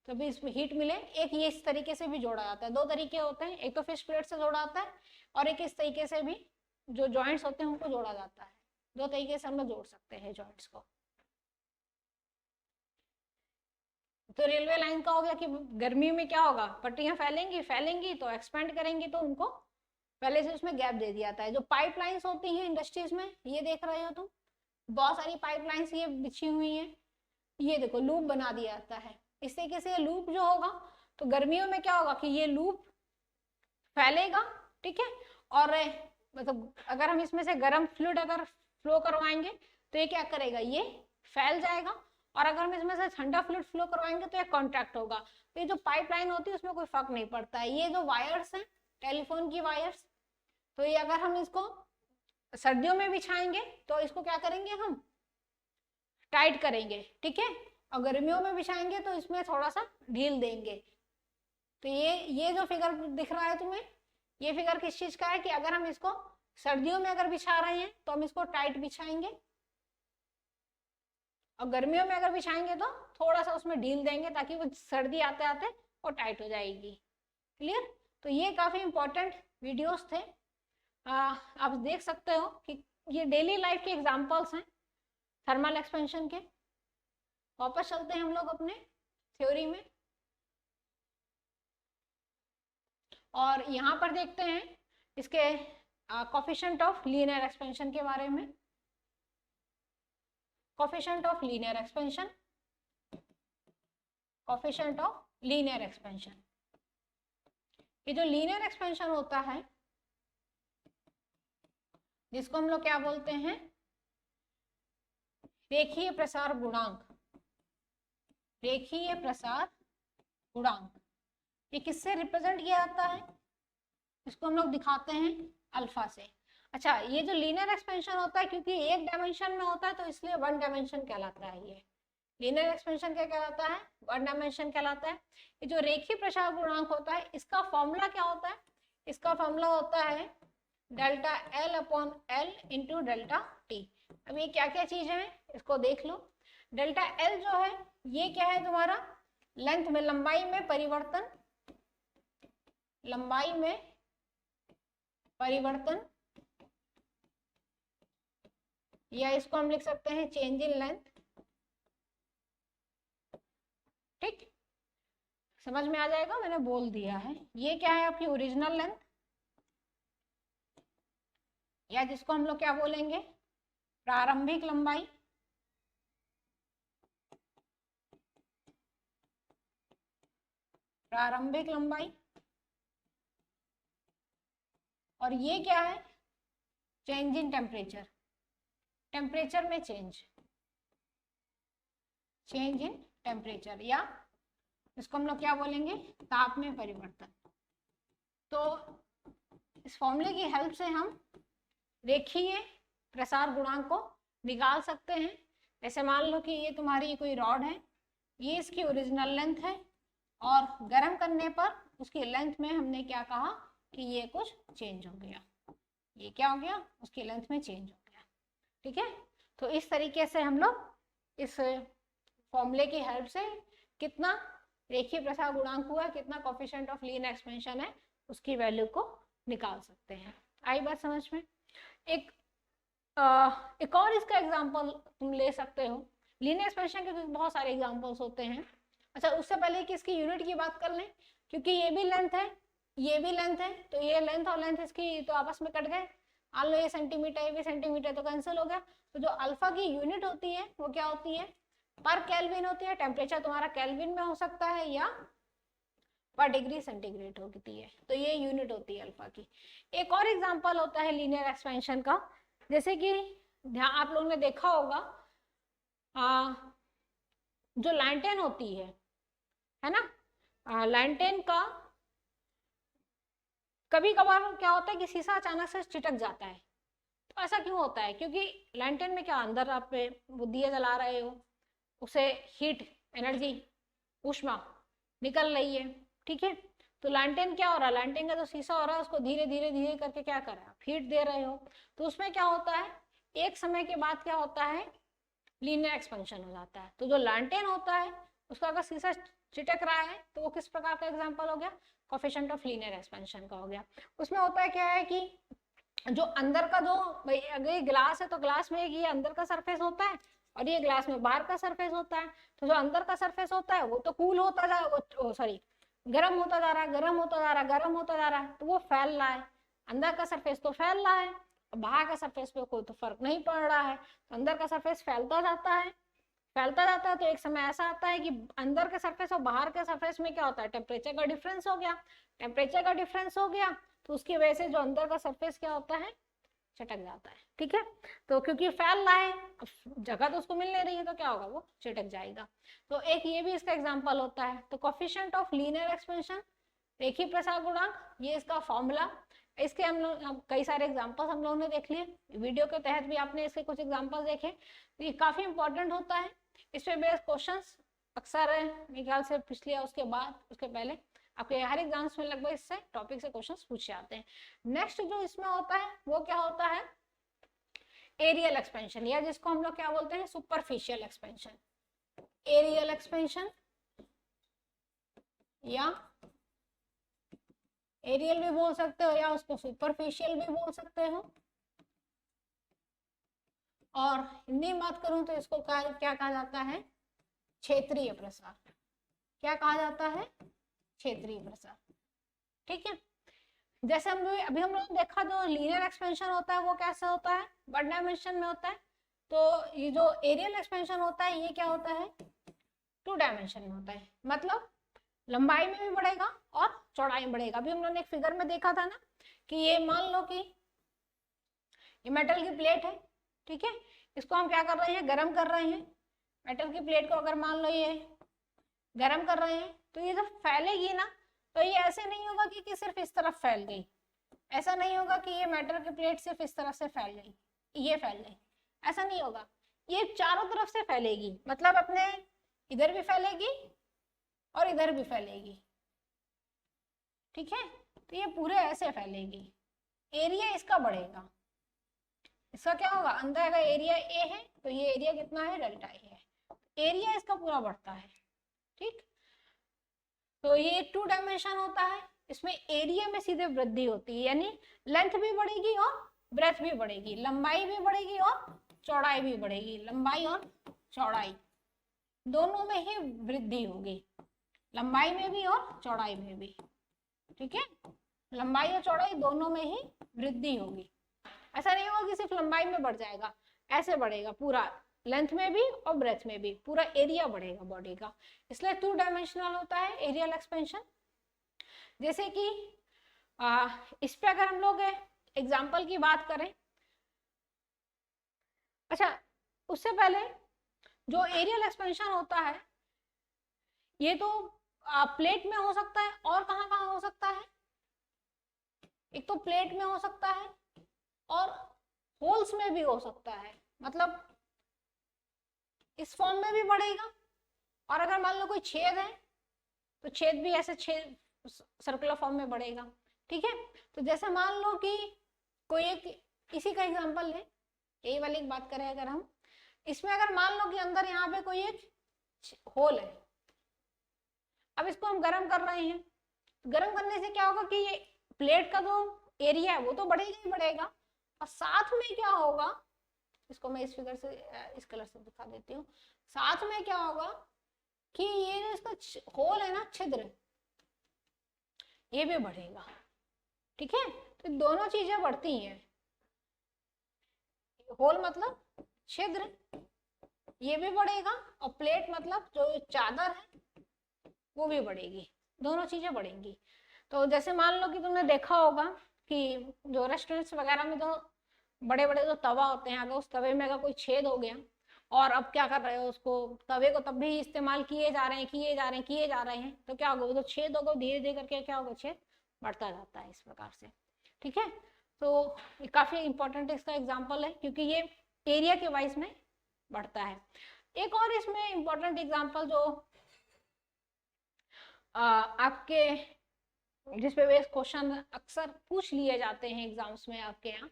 Speaker 1: तो भी इसमें हीट मिले। एक ये इस तरीके से भी जोड़ा जाता है, दो तरीके होते हैं, एक तो फिश प्लेट से जोड़ा जाता है और एक इस तरीके से भी जो जॉइंट्स होते हैं उनको जोड़ा जाता है। दो तरीके से हम लोग जोड़ सकते हैं जॉइंट्स को। तो रेलवे लाइन का हो गया कि गर्मी में क्या होगा, पट्टियां फैलेंगी तो एक्सपेंड करेंगी, तो उनको पहले से उसमें गैप दे दिया जाता है। जो पाइपलाइंस होती हैं इंडस्ट्रीज में, ये देख रहे हो तुम, बहुत सारी पाइपलाइंस ये बिछी हुई हैं, ये देखो लूप बना दिया जाता है। इस तरीके से लूप जो होगा तो गर्मियों में क्या होगा कि ये लूप फैलेगा, ठीक है, और मतलब अगर हम इसमें से गर्म फ्लूइड अगर फ्लो करवाएंगे तो ये क्या करेगा, ये फैल जाएगा, और अगर हम इसमें से ठंडा फ्लूइड फ्लो करवाएंगे तो ये कॉन्ट्रैक्ट होगा। तो ये जो पाइपलाइन होती है उसमें कोई फर्क नहीं पड़ता है। ये जो वायर्स हैं टेलीफोन की वायर्स, तो ये अगर हम इसको सर्दियों में बिछाएंगे तो इसको क्या करेंगे, हम टाइट करेंगे, ठीक है, और गर्मियों में बिछाएंगे तो इसमें थोड़ा सा ढील देंगे। तो ये जो फिगर दिख रहा है तुम्हें, ये फिगर किस चीज का है कि अगर हम इसको सर्दियों में अगर बिछा रहे हैं तो हम इसको टाइट बिछाएंगे, और गर्मियों में अगर बिछाएंगे तो थोड़ा सा उसमें ढील देंगे ताकि वो सर्दी आते आते वो टाइट हो जाएगी। क्लियर? तो ये काफी इंपॉर्टेंट वीडियोस थे, आप देख सकते हो कि ये डेली लाइफ के एग्जांपल्स हैं थर्मल एक्सपेंशन के। वापस चलते हैं हम लोग अपने थ्योरी में, और यहाँ पर देखते हैं इसके कोफिशिएंट ऑफ लीनियर एक्सपेंशन के बारे में। Coefficient of linear expansion, coefficient of linear expansion, ये जो लीनियर एक्सपेंशन होता है जिसको हम लोग क्या बोलते हैं, रेखीय प्रसार गुणांक। रेखीय प्रसार गुणांक ये किससे रिप्रेजेंट किया जाता है, इसको हम लोग दिखाते हैं अल्फा से। अच्छा, ये जो लीनियर एक्सपेंशन होता है क्योंकि एक डायमेंशन में होता है तो इसलिए वन डायमेंशन कहलाता है। ये लीनियर एक्सपेंशन क्या कहलाता है, वन डायमेंशन कहलाता है। ये जो रेखीय प्रसार गुणांक होता है इसका फॉर्मूला क्या होता है, इसका फॉर्मूला होता है delta L upon L into delta T. अब ये क्या क्या चीजें हैं इसको देख लो। डेल्टा एल जो है ये क्या है तुम्हारा, लेंथ में, लंबाई में परिवर्तन, लंबाई में परिवर्तन, या इसको हम लिख सकते हैं चेंज इन लेंथ। ठीक, समझ में आ जाएगा, मैंने बोल दिया है। ये क्या है आपकी ओरिजिनल लेंथ, या जिसको हम लोग क्या बोलेंगे प्रारंभिक लंबाई। प्रारंभिक लंबाई, और ये क्या है चेंज इन टेम्परेचर, टेम्परेचर में चेंज, चेंज इन टेम्परेचर, या इसको हम लोग क्या बोलेंगे ताप में परिवर्तन। तो इस फॉर्मूले की हेल्प से हम रेखीय प्रसार गुणांक को निकाल सकते हैं। जैसे मान लो कि ये तुम्हारी कोई रॉड है, ये इसकी ओरिजिनल लेंथ है, और गर्म करने पर उसकी लेंथ में हमने क्या कहा कि ये कुछ चेंज हो गया, ये क्या हो गया उसकी लेंथ में चेंज हो गया। ठीक है, तो इस तरीके से हम लोग इस फॉर्मूले की हेल्प से कितना रेखीय प्रसार गुणांक हुआ, कितना कोफिशिएंट ऑफ लीनियर एक्सपेंशन है, उसकी वैल्यू को निकाल सकते हैं। आई बात समझ में? एक और इसका एग्जांपल तुम ले सकते हो। लीनियर एक्सपेंशन के बहुत सारे एग्जांपल्स होते हैं। अच्छा, उससे पहले कि इसकी यूनिट की बात कर लें, क्योंकि ये भी लेंथ है, ये भी लेंथ है, तो ये लेंथ और लेंथ इसकी तो आपस में कट गए। मान लो ये सेंटीमीटर, ये भी सेंटीमीटर, तो कैंसिल हो गया। तो जो अल्फा की यूनिट होती है वो क्या होती है, पर केल्विन होती है। टेम्परेचर तुम्हारा केल्विन में हो सकता है या पर डिग्री सेंटीग्रेड होती है, तो ये यूनिट होती है अल्फा की। एक और एग्जांपल होता है लीनियर एक्सपेंशन का, जैसे कि आप लोगों ने देखा होगा जो लैंटेन होती है ना, लैंटेन का कभी कभार क्या होता है कि शीशा अचानक से चिटक जाता है। तो ऐसा क्यों होता है, क्योंकि लैंटेन में क्या अंदर आप वो दिया जला रहे हो, उसे हीट एनर्जी ऊष्मा निकल रही है, ठीक है। तो लैंटेन क्या हो रहा है, लैंटेन का जो शीशा हो रहा है उसको धीरे धीरे धीरे करके क्या कर रहा है, हीट दे रहे हो, तो उसमें क्या होता है, एक समय के बाद क्या होता है, लीनियर एक्सपेंशन हो जाता है। तो जो लैंटेन होता है उसका अगर शीशा चिटक रहा है तो वो किस प्रकार का एग्जांपल हो गया, कोएफिशिएंट ऑफ लीनियर एक्सपेंशन का हो गया। उसमें होता है क्या है कि जो अंदर का जो, भाई अगर ये ग्लास है तो ग्लास में ये अंदर का सरफेस होता है और ये ग्लास में बाहर का सरफेस होता है। तो जो अंदर का सरफेस होता है वो तो कूल होता जा वो सॉरी गर्म होता जा रहा है, गर्म होता जा रहा है, गर्म होता जा रहा है, तो वो फैल रहा है। अंदर का सरफेस तो फैल रहा है, बाहर का सरफेस पे कोई तो फर्क नहीं पड़ रहा है, तो अंदर का सरफेस फैलता जाता है, फैलता जाता है। तो एक समय ऐसा आता है कि अंदर के सरफेस और बाहर के सरफेस में क्या होता है, टेम्परेचर का डिफरेंस हो गया, टेम्परेचर का डिफरेंस हो गया तो उसकी वजह से जो अंदर का सरफेस क्या होता है, चटक जाता है। ठीक है, तो क्योंकि फैल रहा है, अब जगह तो उसको मिल नहीं रही है तो क्या होगा, वो चटक जाएगा। तो एक ये भी इसका एग्जांपल होता है। तो कोएफिशिएंट ऑफ लीनियर एक्सपेंशन, रेखीय प्रसार गुणांक, ये इसका फॉर्मूला। इसके हम कई सारे एग्जांपल्स हम लोगों ने देख लिए, वीडियो के तहत भी आपने इसके कुछ एग्जांपल्स देखे। तो ये काफी इंपॉर्टेंट होता है, इस पे बेस्ड क्वेश्चंस अक्सर है, मेरे ख्याल से पिछले उसके बाद उसके पहले आपके हर एग्जाम्स में लगभग इससे टॉपिक से क्वेश्चंस पूछे जाते हैं। नेक्स्ट जो इसमें होता है वो क्या होता है, एरियल एक्सपेंशन, या जिसको हम लोग क्या बोलते हैं, सुपरफिशियल एक्सपेंशन। एरियल एक्सपेंशन या एरियल भी बोल सकते हो या उसको सुपरफिशियल भी बोल सकते हो। और हिंदी में बात करूं तो इसको क्या कहा जाता है, क्षेत्रीय प्रसार। क्या कहा जाता है, क्षेत्रीय प्रसार। ठीक है, जैसे अभी हम लोग देखा जो लीनियर एक्सपेंशन होता है वो कैसे होता है, 1 डायमेंशन में होता है। तो ये जो एरियल एक्सपेंशन होता है ये क्या होता है, 2 डायमेंशन में होता है। मतलब लंबाई में भी बढ़ेगा और चौड़ाई में बढ़ेगा। अभी हम लोगों ने एक फिगर में देखा था ना कि ये मान लो कि ये मेटल की प्लेट है, ठीक है, इसको हम क्या कर रहे हैं, गर्म कर रहे हैं। मेटल की प्लेट को अगर मान लो ये गर्म कर रहे हैं तो ये जब फैलेगी ना तो ये ऐसे नहीं होगा कि सिर्फ इस तरफ फैल गई, ऐसा नहीं होगा कि ये मेटल की प्लेट सिर्फ इस तरफ से फैल गई, ये फैल गई, ऐसा नहीं होगा। ये चारों तरफ से फैलेगी, मतलब अपने इधर भी फैलेगी और इधर भी फैलेगी। ठीक है, तो ये पूरे ऐसे फैलेगी, एरिया इसका बढ़ेगा। इसका क्या होगा, अंदर का एरिया ए है तो ये एरिया कितना है, डेल्टा ए है, एरिया इसका पूरा बढ़ता है। ठीक, तो ये 2 डायमेंशन होता है, इसमें एरिया में सीधे वृद्धि होती है, यानी लेंथ भी बढ़ेगी और ब्रेथ भी बढ़ेगी, लंबाई भी बढ़ेगी और चौड़ाई भी बढ़ेगी, लंबाई और चौड़ाई दोनों में ही वृद्धि होगी, लंबाई में भी और चौड़ाई में भी। ठीक है, लंबाई और चौड़ाई दोनों में ही वृद्धि होगी। ऐसा नहीं होगा कि सिर्फ लंबाई में बढ़ जाएगा, ऐसे बढ़ेगा पूरा, लेंथ में भी और ब्रेथ में भी, पूरा एरिया बढ़ेगा बॉडी का, इसलिए 2 डायमेंशनल होता है एरियल एक्सपेंशन। जैसे कि इस पे अगर हम लोग एग्जांपल की बात करें, अच्छा उससे पहले जो एरियल एक्सपेंशन होता है ये तो प्लेट में हो सकता है और कहाँ कहाँ हो सकता है, एक तो प्लेट में हो सकता है और होल्स में भी हो सकता है, मतलब इस फॉर्म में भी बढ़ेगा, और अगर मान लो कोई छेद है तो छेद भी ऐसे छेद सर्कुलर फॉर्म में बढ़ेगा। ठीक है, तो जैसे मान लो कि कोई एक, इसी का एग्जांपल ले, यही वाली बात करें अगर हम, इसमें अगर मान लो कि अंदर यहाँ पे कोई एक होल है, अब इसको हम गर्म कर रहे हैं, गर्म करने से क्या होगा कि ये प्लेट का जो एरिया है वो तो बढ़ेगा ही बढ़ेगा, और साथ में क्या होगा, इसको मैं इस फिगर से इस कलर से दिखा देती हूँ, साथ में क्या होगा कि ये जो इसका होल है ना, छिद्र, ये भी बढ़ेगा। ठीक है, तो दोनों चीजें बढ़ती हैं, होल मतलब छिद्र ये भी बढ़ेगा, और प्लेट मतलब जो चादर है वो भी बढ़ेगी, दोनों चीजें बढ़ेंगी। तो जैसे मान लो कि तुमने देखा होगा कि जो रेस्टोरेंट्स वगैरह में जो बड़े बड़े जो तवा होते हैं, अगर उस तवे में अगर कोई छेद हो गया और अब क्या कर रहे हो, उसको तवे को तब भी इस्तेमाल किए जा रहे हैं, किए जा रहे हैं, किए जा रहे हैं, तो क्या होगा, वो जो छेद होगा धीरे धीरे करके क्या होगा, छेद बढ़ता जाता है इस प्रकार से। ठीक है, तो ये काफी इंपॉर्टेंट इसका एग्जाम्पल है क्योंकि ये एरिया के वाइज में बढ़ता है। एक और इसमें इंपॉर्टेंट एग्जाम्पल जो आपके जिस पे बेस क्वेश्चन अक्सर पूछ लिए जाते हैं एग्जाम्स में आपके यहाँ,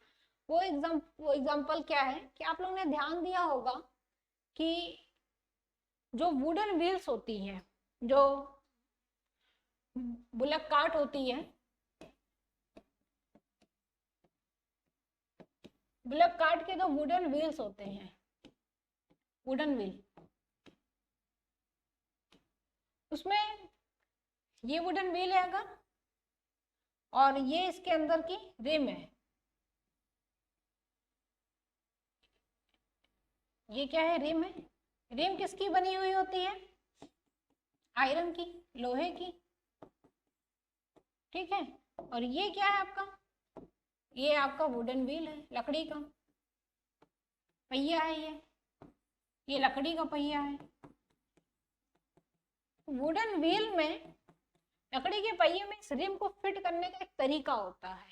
Speaker 1: वो एग्जाम्पल क्या है कि आप लोगों ने ध्यान दिया होगा कि जो वुडन व्हील्स होती हैं, जो बुलक कार्ट होती है, बुलक कार्ट के जो वुडन व्हील्स होते हैं, वुडन व्हील, उसमें ये वुडन व्हील है अगर, और ये इसके अंदर की रिम है, ये क्या है, रिम है। रिम किसकी बनी हुई होती है? आयरन की, लोहे की, ठीक है। और ये क्या है आपका? ये आपका वुडन व्हील है, लकड़ी का पहिया है, ये लकड़ी का पहिया है। वुडन व्हील में, लकड़ी के पहिए में इस रिम को फिट करने का एक तरीका होता है,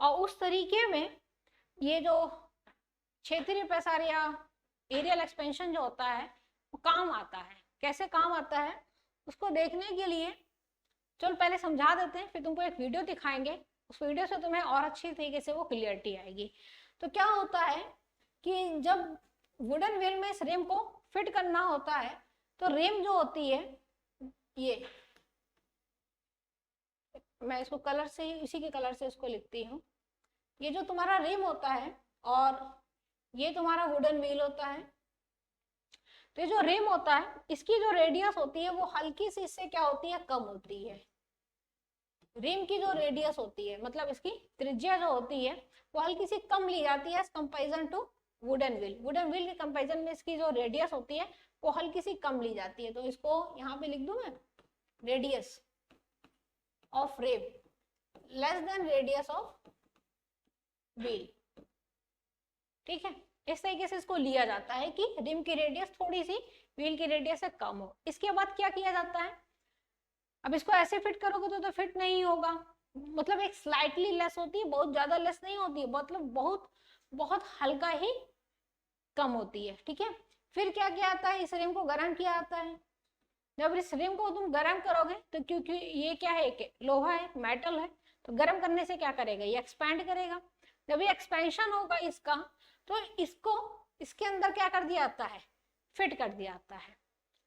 Speaker 1: और उस तरीके में ये जो क्षेत्रीय प्रसार या एरियल एक्सपेंशन जो होता है वो काम आता है। कैसे काम आता है उसको देखने के लिए चलो पहले समझा देते हैं, फिर तुमको एक वीडियो दिखाएंगे, उस वीडियो से तुम्हें और अच्छी तरीके से वो क्लियरिटी आएगी। तो क्या होता है कि जब वुडन व्हील में इस रिम को फिट करना होता है, तो रिम जो होती है, ये मैं इसको कलर से ही, इसी के कलर से इसको लिखती हूँ, ये जो तुम्हारा रिम होता है और ये तुम्हारा वुडन व्हील होता है। तो ये जो रिम होता है, इसकी जो रेडियस होती है वो हल्की सी इससे क्या होती है, कम होती है। रिम की जो रेडियस होती है, मतलब इसकी त्रिज्या जो होती है वो हल्की सी कम ली जाती है as comparison to wooden wheel. Wooden wheel के कंपेरिजन में इसकी जो रेडियस होती है वो हल्की सी कम ली जाती है। तो इसको यहाँ पे लिख दूं मैं, radius of rim less than radius of wheel, ठीक है। इस तरीके से इसको लिया जाता है कि रिम की रेडियस थोड़ी सी व्हील की रेडियस से कम हो। इसके बाद क्या किया जाता है, अब इसको ऐसे फिट करोगे तो फिट नहीं होगा, मतलब एक स्लाइटली लेस होती है, बहुत ज्यादा लेस नहीं होती है, मतलब बहुत बहुत हल्का ही कम होती है, ठीक है। फिर क्या किया जाता है, इस रिम को गर्म किया जाता है। जब इस रिम को तुम गर्म करोगे तो क्योंकि ये क्या है, कि लोहा है, मेटल है, तो गर्म करने से क्या करेगा, ये एक्सपैंड करेगा। जब ये एक्सपेंशन होगा इसका, तो इसको इसके अंदर क्या कर दिया जाता है, फिट कर दिया जाता है।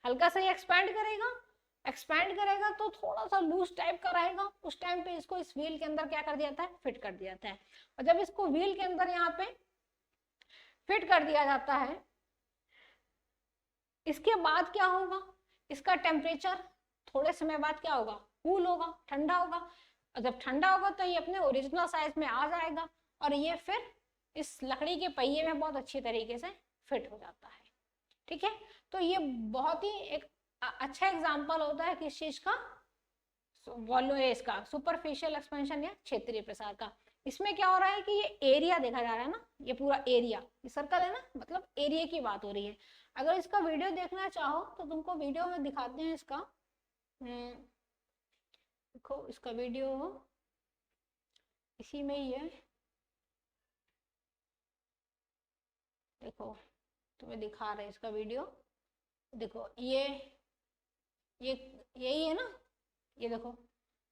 Speaker 1: हल्का सा ये एक्सपैंड करेगा, एक्सपैंड करेगा तो थोड़ा सा लूज टाइप का रहेगा, उस टाइम पे इसको इस व्हील के अंदर क्या कर दिया जाता है, फिट कर दिया जाता है। और जब इसको व्हील के अंदर यहाँ पे फिट कर दिया जाता है, इसके बाद क्या होगा, इसका टेम्परेचर थोड़े समय बाद क्या होगा, कूल होगा, ठंडा होगा। और जब ठंडा होगा तो ये अपने ओरिजिनल साइज में आ जाएगा, और ये फिर इस लकड़ी के पहिए में बहुत अच्छी तरीके से फिट हो जाता है, ठीक है। तो ये बहुत ही एक अच्छा एग्जांपल होता है किस चीज का, वॉल्यूम, इसका सुपरफिशियल एक्सपेंशन या क्षेत्रीय प्रसार का। इसमें क्या हो रहा है कि ये एरिया देखा जा रहा है ना, ये पूरा एरिया, ये सर्कल है ना, मतलब एरिया की बात हो रही है। अगर इसका वीडियो देखना चाहो तो तुमको वीडियो में दिखाते हैं इसका, देखो इसका वीडियो इसी में ही है, देखो तुम्हें दिखा रहे हैं इसका वीडियो, देखो ये यही है ना, ये देखो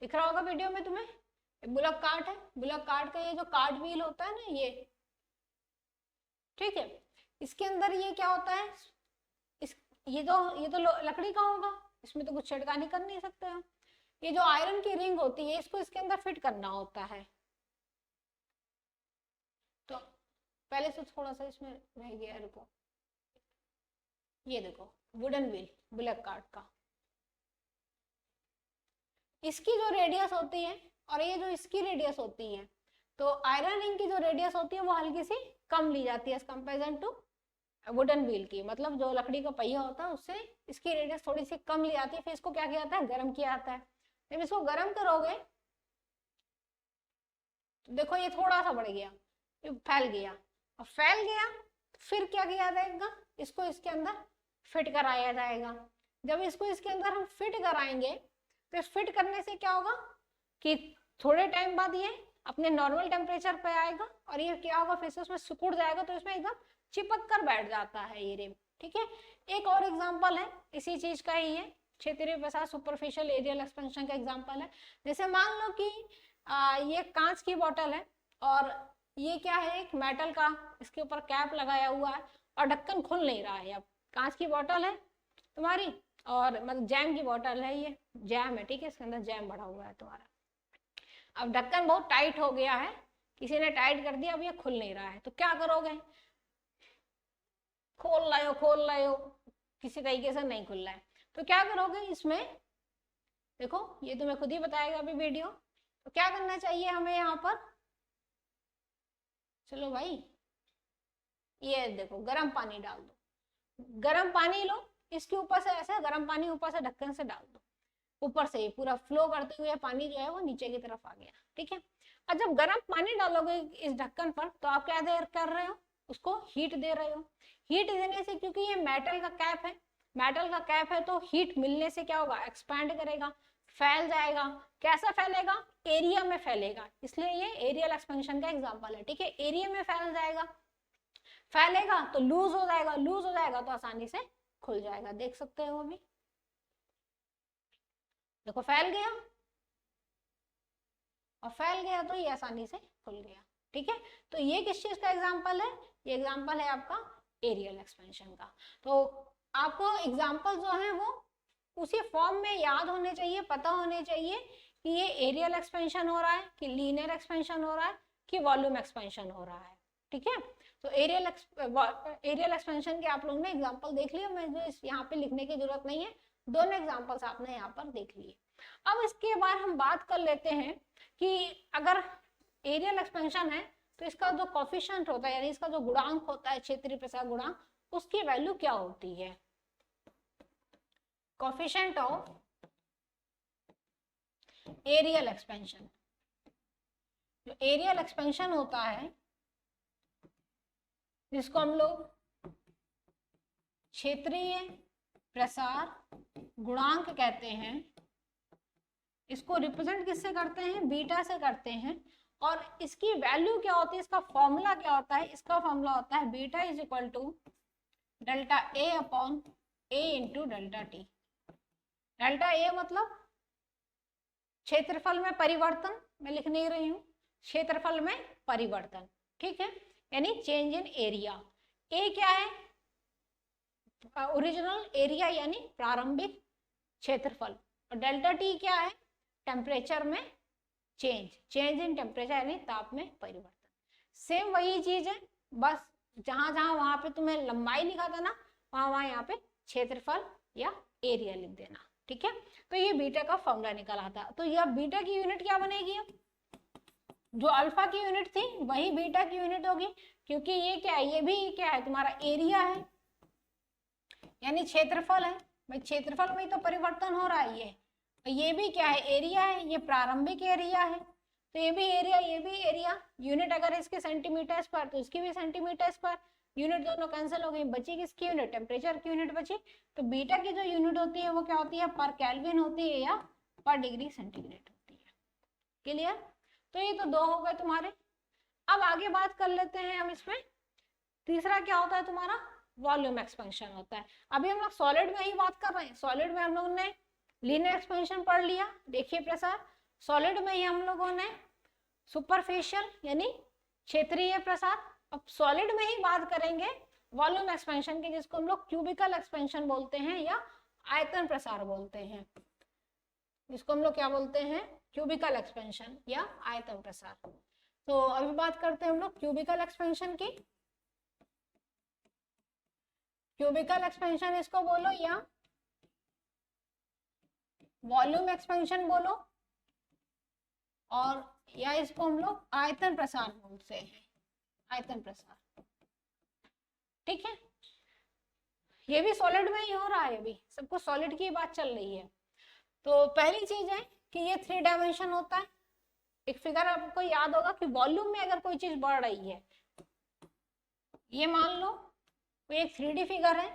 Speaker 1: दिख रहा होगा वीडियो में तुम्हें, बुलक कार्ट है, बुलक कार्ट का ये जो कार्ट व्हील होता है ना, ये ठीक है। इसके अंदर ये क्या होता है, ये तो लकड़ी का होगा, इसमें तो कुछ छिड़कानी कर नहीं सकते हम। ये जो आयरन की रिंग होती है, इसको इसके अंदर फिट करना होता है। तो पहले से थोड़ा सा इसमें रह गया, रुको, ये देखो वुडन व्हील बुलक कार्ट का, इसकी जो रेडियस होती है और ये जो इसकी रेडियस होती है, तो आयरन रिंग की जो रेडियस होती है वो हल्की सी कम ली जाती है कंपेरिजन टू वुडन व्हील की, मतलब जो लकड़ी का पहिया होता है उससे इसकी रेडियस थोड़ी सी कम ली जाती है। फिर इसको क्या किया जाता है, गर्म किया जाता है। जब इसको गर्म करोगे तो देखो ये थोड़ा सा बढ़ गया, ये फैल गया, और फैल गया फिर क्या किया जाएगा, इसको इसके अंदर फिट कराया जाएगा। जब इसको इसके अंदर हम फिट कराएंगे तो फिट करने से क्या होगा कि थोड़े टाइम बाद ये अपने नॉर्मल टेम्परेचर पे आएगा, और ये क्या होगा, फिर से उसमें सिकुड़ जाएगा, तो इसमें एकदम चिपक कर बैठ जाता है ये रिम, ठीक है। एक और एग्जांपल है इसी चीज का ही है, क्षेत्रीय प्रसार सुपरफिशियल एरियल एक्सपेंशन का एग्जांपल है। जैसे मान लो कि ये कांच की बोतल है और ये क्या है, एक मेटल का इसके ऊपर कैप लगाया हुआ है और ढक्कन खुल नहीं रहा है। अब कांच की बोतल है तुम्हारी और मतलब जैम की बोतल है, ये जैम है, ठीक है, इसके अंदर जैम भरा हुआ है तुम्हारा। अब ढक्कन बहुत टाइट हो गया है, किसी ने टाइट कर दिया, अब ये खुल नहीं रहा है, तो क्या करोगे, खोल रहे हो किसी तरीके से नहीं खुल रहा है, तो क्या करोगे इसमें, देखो ये तुम्हें खुद ही बताएगा अभी वीडियो। तो क्या करना चाहिए हमें यहाँ पर, चलो भाई ये देखो गर्म पानी डाल दो, गर्म पानी लो, इसके ऊपर से ऐसे गर्म पानी ऊपर से ढक्कन से डाल दो, ऊपर से ही पूरा फ्लो करते हुए पानी जो है वो नीचे की तरफ आ गया, ठीक है। और जब गर्म पानी डालोगे इस ढक्कन पर तो आप क्या कर रहे हो, उसको हीट दे रहे हो। हीट देने से, क्योंकि ये मेटल का कैप है, मेटल का कैप है तो हीट मिलने से क्या होगा, एक्सपैंड करेगा, फैल जाएगा। कैसा फैलेगा, एरिया में फैलेगा, इसलिए ये एरियल एक्सपेंशन का एग्जांपल है, ठीक है। एरिया में फैल जाएगा, फैलेगा तो लूज हो जाएगा, लूज हो जाएगा तो आसानी से खुल जाएगा, देख सकते हो अभी देखो फैल गया, और फैल गया तो ये आसानी से खुल गया, ठीक है। तो ये किस चीज का एग्जांपल है, ये एग्जांपल है आपका एरियल एक्सपेंशन का। तो आपको एग्जांपल जो है वो उसी फॉर्म में याद होने चाहिए, पता होने चाहिए कि ये एरियल एक्सपेंशन हो रहा है, कि लीनियर एक्सपेंशन हो रहा है, कि वॉल्यूम एक्सपेंशन हो रहा है, ठीक है। तो एरियल एक्सपेंशन के आप लोगों ने एग्जांपल देख लिया, मैं जो यहाँ पे लिखने की जरूरत नहीं है, दोनों एग्जांपल्स आपने यहाँ पर देख लिए। अब इसके बाद हम बात कर लेते हैं कि अगर एरियल एक्सपेंशन है तो इसका जो कोफिशिएंट होता है, यानी इसका जो गुणांक होता है, क्षेत्रीय प्रसार गुणांक, उसकी वैल्यू क्या होती है। कोफिशिएंट ऑफ एरियल एक्सपेंशन, जो एरियल एक्सपेंशन होता है जिसको हम लोग क्षेत्रीय प्रसार गुणांक कहते हैं, इसको रिप्रेजेंट किससे करते हैं, बीटा से करते हैं। और इसकी वैल्यू क्या होती है, इसका फॉर्मूला क्या होता है, इसका फॉर्मूला होता है beta is equal to delta A upon A into delta T. Delta A मतलब क्षेत्रफल में परिवर्तन, मैं लिख नहीं रही हूँ, क्षेत्रफल में परिवर्तन, ठीक है, यानी चेंज इन एरिया। ए क्या है, ओरिजिनल एरिया यानी प्रारंभिक क्षेत्रफल, और डेल्टा टी क्या है, टेम्परेचर में चेंज, चेंज इन टेम्परेचर यानी ताप में परिवर्तन। सेम वही चीज है, बस जहां जहां वहां पे तुम्हें लंबाई लिखा था ना, वहां वहां यहाँ पे क्षेत्रफल या एरिया लिख देना, ठीक है। तो ये बीटा का फॉर्मूला निकला था। तो यह बीटा की यूनिट क्या बनेगी, अब जो अल्फा की यूनिट थी वही बीटा की यूनिट होगी, क्योंकि ये क्या है, ये भी क्या है, तुम्हारा एरिया है यानी क्षेत्रफल है, भाई क्षेत्रफल में तो परिवर्तन हो रहा है, ये भी क्या है, एरिया है, ये प्रारंभिक एरिया है, तो ये भी एरिया, ये भी एरिया। यूनिट अगर इसके सेंटीमीटर स्क्वायर तो इसकी भी सेंटीमीटर स्क्वायर, यूनिट दोनों कैंसिल हो गई, बची किसकी यूनिट, टेम्परेचर की यूनिट बची। तो बीटा की जो यूनिट होती है वो क्या होती है, पर केल्विन होती है या पर डिग्री सेंटीग्रेड होती है। क्लियर, तो ये तो दो हो गए तुम्हारे। अब आगे बात कर लेते हैं हम इसमें, तीसरा क्या होता है तुम्हारा, वॉल्यूम एक्सपेंशन होता है। अभी हम लोग सॉलिड में ही बात कर रहे हैं, सॉलिड में हम लोगों ने लीनियर एक्सपेंशन पढ़ लिया, देखिए प्रसार। सॉलिड में ही हम लोगों ने सुपरफिशियल यानी क्षेत्रीय प्रसार। अब सॉलिड में ही बात करेंगे वॉल्यूम एक्सपेंशन की, जिसको हम लोग क्यूबिकल एक्सपेंशन बोलते हैं या आयतन प्रसार बोलते हैं, जिसको हम लोग क्या बोलते हैं, क्यूबिकल एक्सपेंशन या आयतन प्रसार। तो अभी बात करते हैं हम लोग क्यूबिकल एक्सपेंशन की। क्यूबिकल एक्सपेंशन इसको बोलो या वॉल्यूम एक्सपेंशन बोलो, और या इसको हम लोग आयतन प्रसार बोलते हैं, आयतन प्रसार, ठीक है। ये भी सॉलिड में ही हो रहा है, अभी सबको सॉलिड की बात चल रही है। तो पहली चीज है कि ये 3 डायमेंशन होता है। एक फिगर आपको याद होगा कि वॉल्यूम में अगर कोई चीज बढ़ रही है, ये मान लो कोई एक 3D फिगर है,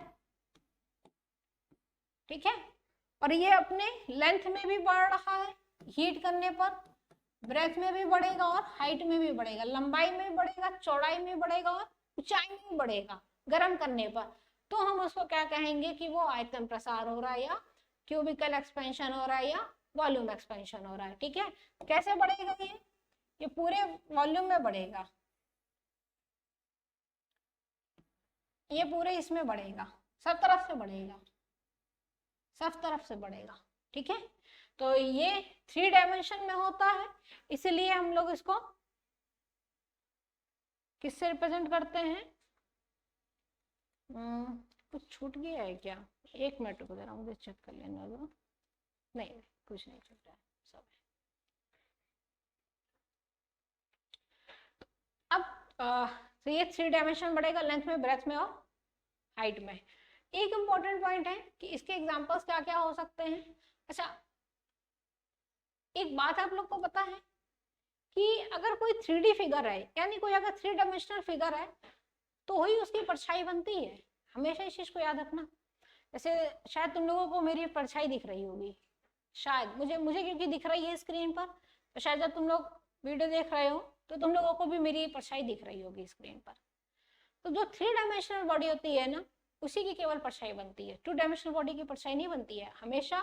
Speaker 1: ठीक है, और ये अपने लेंथ में भी बढ़ रहा है, हीट करने पर ब्रेथ में भी बढ़ेगा और हाइट में भी बढ़ेगा, लंबाई में भी बढ़ेगा, चौड़ाई में बढ़ेगा और ऊंचाई में भी बढ़ेगा गर्म करने पर। तो हम उसको क्या कहेंगे कि वो आयतन प्रसार हो रहा है या क्यूबिकल एक्सपेंशन हो रहा है या वॉल्यूम एक्सपेंशन हो रहा है। ठीक है, कैसे बढ़ेगा ये पूरे वॉल्यूम में बढ़ेगा, ये पूरे इसमें बढ़ेगा, सब तरफ से बढ़ेगा, सब तरफ से बढ़ेगा। ठीक है, तो ये 3 डायमेंशन में होता है, इसलिए हम लोग इसको किससे रिप्रेजेंट करते हैं? कुछ छूट गया है क्या? एक मिनट रुको जरा, मुझे चेक कर लेना दो। नहीं, कुछ नहीं छूटा है, सब है। अब तो ये 3 डायमेंशन बढ़ेगा लेंथ में, ब्रेथ में और हाइट में। एक इंपॉर्टेंट पॉइंट है कि इसके एग्जांपल्स क्या क्या हो सकते हैं। अच्छा, एक बात आप लोग को पता है कि अगर कोई 3D फिगर है, यानी कोई अगर 3 डायमेंशनल फिगर है, तो ही उसकी परछाई बनती है। हमेशा इस चीज को याद रखना। जैसे शायद तुम लोगों को मेरी परछाई दिख रही होगी, शायद मुझे क्योंकि दिख रही है स्क्रीन पर, तो शायद जब तुम लोग वीडियो देख रहे हो तो तुम लोगों को भी मेरी परछाई दिख रही होगी स्क्रीन पर। तो जो 3 डायमेंशनल बॉडी होती है ना, उसी की केवल परछाई बनती है। 2 डायमेंशनल बॉडी की परछाई नहीं बनती है। हमेशा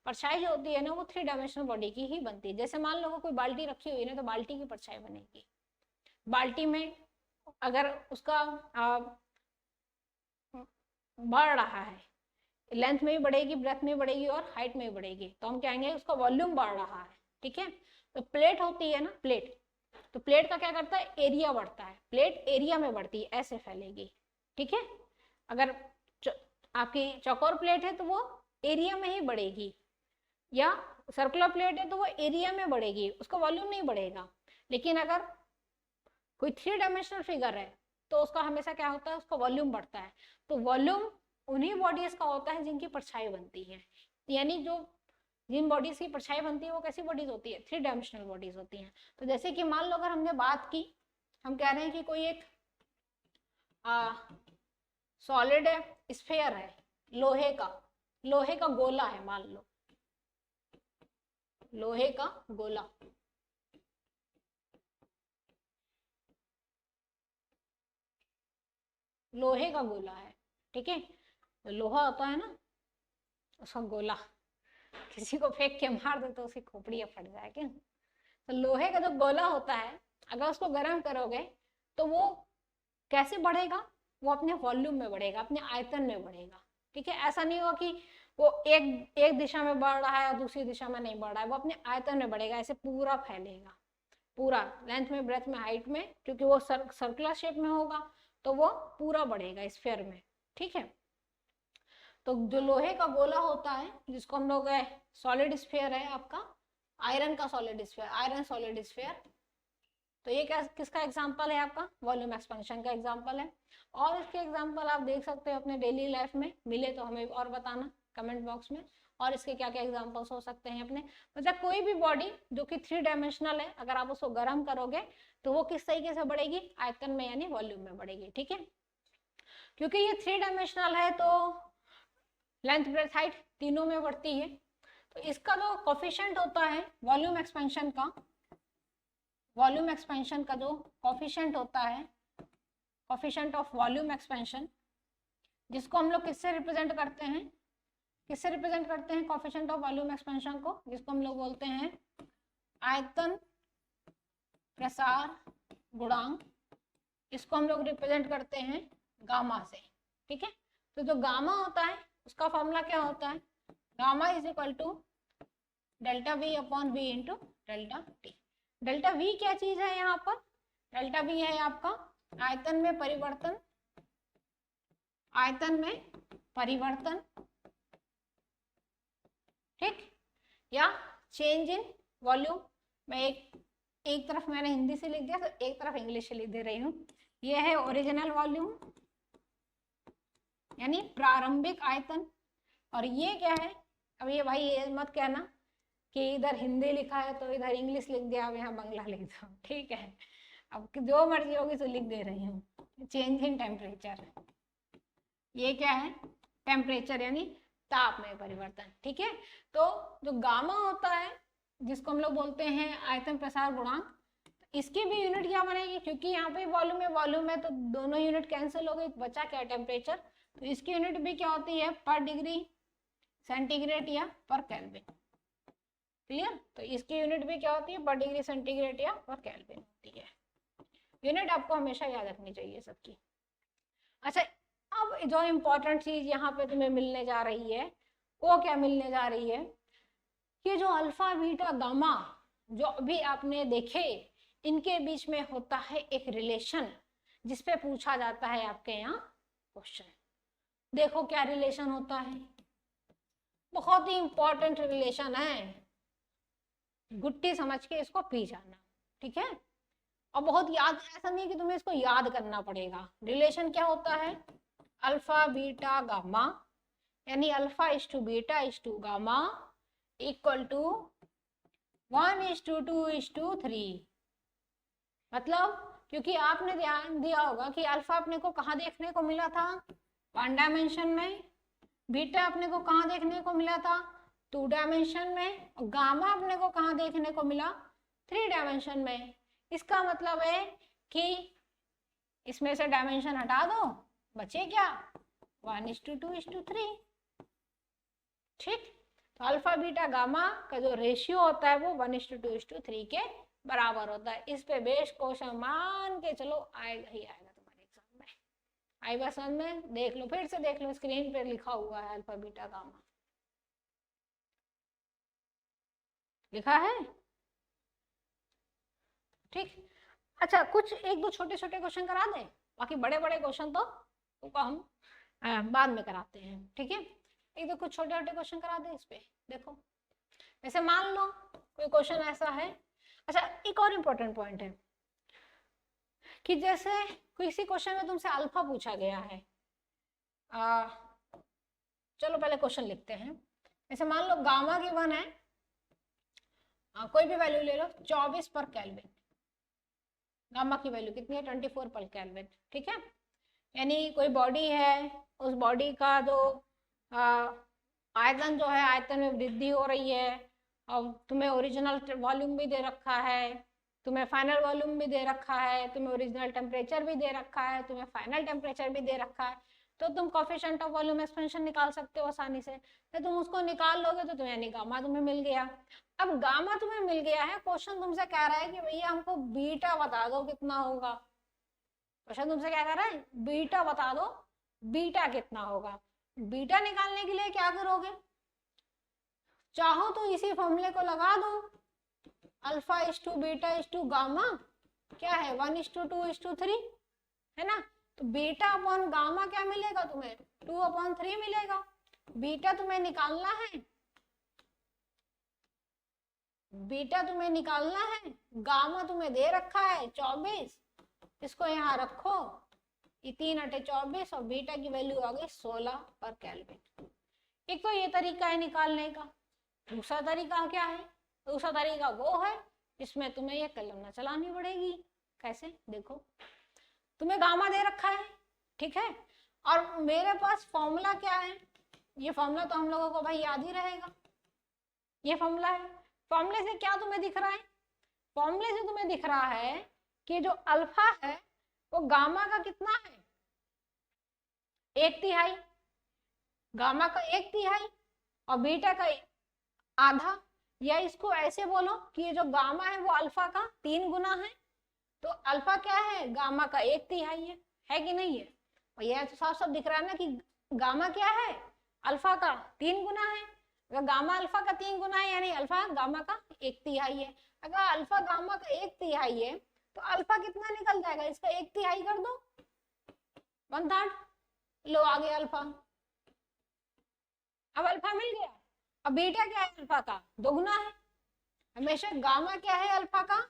Speaker 1: परछाई जो होती है ना, वो 3 डायमेंशनल बॉडी की ही बनती है। जैसे मान लो कोई बाल्टी रखी हुई है ना, तो बाल्टी की परछाई बनेगी। बाल्टी में अगर उसका बढ़ रहा है, लेंथ में भी बढ़ेगी, ब्रेथ में भी बढ़ेगी और हाइट में भी बढ़ेगी, तो हम कहेंगे उसका वॉल्यूम बढ़ रहा है। ठीक है, तो प्लेट होती है ना, प्लेट, तो प्लेट का क्या करता है? एरिया बढ़ता है। प्लेट एरिया में बढ़ती है, ऐसे फैलेगी। ठीक है, अगर आपकी चौकोर प्लेट है तो वो एरिया में ही बढ़ेगी, या सर्कुलर प्लेट है तो वो एरिया में बढ़ेगी, उसका वॉल्यूम नहीं बढ़ेगा। लेकिन अगर कोई 3 डायमेंशनल फिगर है तो उसका हमेशा क्या होता है? उसका वॉल्यूम बढ़ता है। तो वॉल्यूम उन्हीं बॉडीज का होता है जिनकी परछाई बनती है। यानी जो जिन बॉडीज की परछाई बनती है वो कैसी बॉडीज होती है? 3 डायमेंशनल बॉडीज होती हैं। तो जैसे कि मान लो अगर हमने बात की, हम कह रहे हैं कि कोई एक सॉलिड है, स्फेयर है, लोहे का गोला है, मान लो लोहे का गोला, लोहे का गोला है। ठीक है, तो लोहा होता है ना, उसका गोला किसी को फेंक के मार दो तो उसकी खोपड़ी फट जाए क्या? तो लोहे का जो गोला होता है, अगर उसको गर्म करोगे तो वो कैसे बढ़ेगा? वो अपने वॉल्यूम में बढ़ेगा, अपने आयतन में बढ़ेगा। ठीक है, ऐसा नहीं होगा कि वो एक दिशा में बढ़ रहा है और दूसरी दिशा में नहीं बढ़ रहा है, वो अपने आयतन में बढ़ेगा, ऐसे पूरा फैलेगा, पूरा लेंथ में, ब्रेथ में, हाइट में, क्योंकि वो सर्कुलर शेप में होगा तो वो पूरा बढ़ेगा स्फीयर में। ठीक है, तो जो लोहे का गोला होता है, जिसको हम लोग सॉलिड स्फीयर है आपका, आयरन का solid sphere, iron solid sphere, तो ये क्या किसका एग्जांपल है? आपका वॉल्यूम एक्सपेंशन का एग्जांपल है। और इसके एग्जांपल आप देख सकते हो अपने डेली लाइफ में, मिले तो हमें और बताना कमेंट बॉक्स में। और इसके क्या क्या एग्जांपल्स हो सकते हैं अपने, मतलब कोई भी बॉडी जो कि 3 डायमेंशनल है, अगर आप उसको गर्म करोगे तो वो किस तरीके से बढ़ेगी? आयतन में, यानी वॉल्यूम में बढ़ेगी। ठीक है, क्योंकि ये 3 डायमेंशनल है तो लेंथ, ब्रेथ, हाइट तीनों में बढ़ती है। तो इसका जो कोफिशिएंट होता है वॉल्यूम एक्सपेंशन का, वॉल्यूम एक्सपेंशन का जो कोफिशिएंट होता है, कोफिशिएंट ऑफ वॉल्यूम एक्सपेंशन, जिसको हम लोग किससे रिप्रेजेंट करते हैं? किससे रिप्रेजेंट करते हैं कोफिशिएंट ऑफ वॉल्यूम एक्सपेंशन को? जिसको हम लोग बोलते हैं आयतन प्रसार गुणांक। इसको हम लोग रिप्रेजेंट करते हैं गामा से। ठीक है, तो जो गामा होता है उसका फॉर्मूला क्या होता है? Gamma is equal to delta V upon V into delta T. Delta V क्या चीज है यहाँ पर? डेल्टा वी है आपका आयतन में परिवर्तन, आयतन में परिवर्तन, ठीक, या चेंज इन वॉल्यूम। मैं एक तरफ मैंने हिंदी से लिख दिया तो एक तरफ इंग्लिश से लिख दे रही हूँ। ये है ओरिजिनल वॉल्यूम यानी प्रारंभिक आयतन, और ये क्या है? अब ये भाई ये मत कहना कि इधर हिंदी लिखा है तो इधर इंग्लिश लिख दिया, अब यहाँ बांग्ला लिख दो। ठीक है, अब जो मर्जी होगी तो लिख दे रही हूँ। चेंज इन टेम्परेचर, ये क्या है? टेम्परेचर यानी ताप में परिवर्तन। ठीक है, तो जो गामा होता है जिसको हम लोग बोलते हैं आयतन प्रसार गुणांक, इसकी भी यूनिट क्या बनेगी? क्योंकि यहाँ पे वॉल्यूम है तो दोनों यूनिट कैंसिल हो गई, बचा क्या? टेम्परेचर। तो इसकी यूनिट भी क्या होती है? पर डिग्री सेंटीग्रेड या पर केल्विन। क्लियर? तो इसकी यूनिट भी क्या होती है? पर डिग्री सेंटीग्रेड या पर केल्विन होती है। यूनिट आपको हमेशा याद रखनी चाहिए सबकी। अच्छा, अब जो इम्पोर्टेंट चीज यहाँ पे तुम्हें मिलने जा रही है वो क्या मिलने जा रही है कि जो अल्फा बीटा गामा जो अभी आपने देखे, इनके बीच में होता है एक रिलेशन जिसपे पूछा जाता है आपके यहाँ क्वेश्चन। देखो क्या रिलेशन होता है, बहुत ही इंपॉर्टेंट रिलेशन है, गुट्टी समझ के इसको पी जाना, ठीक है? और बहुत याद, ऐसा नहीं है कि तुम्हें इसको याद करना पड़ेगा। रिलेशन क्या होता है? अल्फा बीटा गामा, यानी alpha is to beta is to gamma equal to 1:2:3। मतलब क्योंकि आपने ध्यान दिया होगा कि अल्फा अपने को कहाँ देखने को मिला था? 1 डायमेंशन में। बीटा अपने को कहाँ देखने को मिला था? 2 डायमेंशन में। और गामा अपने को कहाँ देखने को मिला? 3 डायमेंशन में। इसका मतलब है कि इसमें से डायमेंशन हटा दो, बचे क्या? 1:2:3। ठीक, तो अल्फा बीटा गामा का जो रेशियो होता है वो 1:2:3 के बराबर होता है। इस पे बेस क्वेश्चन मान के चलो आएगा ही आएगा तुम्हारे एग्जाम में। आएगा समझ में? देख लो, फिर से देख लो, स्क्रीन पे लिखा हुआ है अल्फा बीटा गामा, लिखा है। ठीक, अच्छा कुछ एक दो छोटे छोटे क्वेश्चन करा दें, बाकी बड़े बड़े क्वेश्चन तो हम बाद में कराते हैं, ठीक है? एक दो कुछ छोटे छोटे क्वेश्चन करा दें इस पे। देखो, जैसे मान लो कोई क्वेश्चन ऐसा है। अच्छा, एक और इम्पोर्टेंट पॉइंट है कि जैसे किसी क्वेश्चन में तुमसे अल्फा पूछा गया है, चलो पहले क्वेश्चन लिखते हैं। जैसे मान लो गामा गिवन है, कोई भी वैल्यू ले लो, 24 पर केल्विन। गामा की वैल्यू कितनी है? 24 पर केल्विन, ठीक है? यानी कोई बॉडी है, उस बॉडी का जो आयतन जो है, आयतन में वृद्धि हो रही है, और तुम्हें ओरिजिनल वॉल्यूम भी दे रखा है, तुम्हें फाइनल वॉल्यूम भी दे रखा है, तुम्हें ओरिजिनल टेम्परेचर भी दे रखा है, तुम्हें फाइनल टेम्परेचर भी दे रखा है, तो तुम कोफिशिएंट ऑफ वॉल्यूम एक्सपेंशन निकाल सकते हो आसानी से। तो तुम उसको निकाल लोगे तो तुम्हें यानी गामा तुम्हें मिल गया। अब गामा तुम्हें मिल गया है, क्वेश्चन तुमसे कह रहा है कि भैया हमको बीटा बता दो कितना होगा। क्वेश्चन तुमसे क्या कह रहा है? बीटा बता दो, बीटा कितना होगा। बीटा निकालने के लिए क्या करोगे? चाहो तो इसी फॉर्मूले को लगा दो, alpha is to beta is to gamma क्या है? 1:2:3 है ना? तो बीटा अपॉन गामा क्या मिलेगा तुम्हें? 2/3 मिलेगा। बीटा तुम्हें निकालना है, बीटा तुम्हें निकालना है, गामा तुम्हें दे रखा है 24, इसको यहाँ रखो, ये 3 × 24 और बीटा की वैल्यू आ गई 16 पर केल्विन। एक तो ये तरीका है निकालने का। दूसरा तरीका क्या है? दूसरा तरीका वो है जिसमें तुम्हें ये कलम चलानी पड़ेगी। कैसे? देखो, तुम्हें गामा दे रखा है, ठीक है, और मेरे पास फॉर्मूला क्या है? ये फॉर्मूला तो हम लोगों को भाई याद ही रहेगा, ये फॉर्मूला है। फॉर्मूले से क्या तुम्हें दिख रहा है? फॉर्मूले से तुम्हें दिख रहा है कि जो अल्फा है वो गामा का कितना है? 1/3। गामा का 1/3 और बीटा का आधा, या इसको ऐसे बोलो कि ये जो गामा है वो अल्फा का 3 गुना है। तो अल्फा क्या है? गामा का 1/3 है कि नहीं है? और यह तो साफ साफ दिख रहा है ना कि गामा क्या है? अल्फा का 3 गुना है। अगर गामा अल्फा का 3 गुना है यानी अल्फा गामा का 1/3 है। अगर अल्फा गामा का 1/3 है तो अल्फा कितना निकल जाएगा? इसका 1/3 कर दो, 1/3। लो आ गया अल्फा। अब अल्फा मिल गया। अब बीटा क्या है? अल्फा का 2 गुना है। हमेशा गामा क्या है? अल्फा का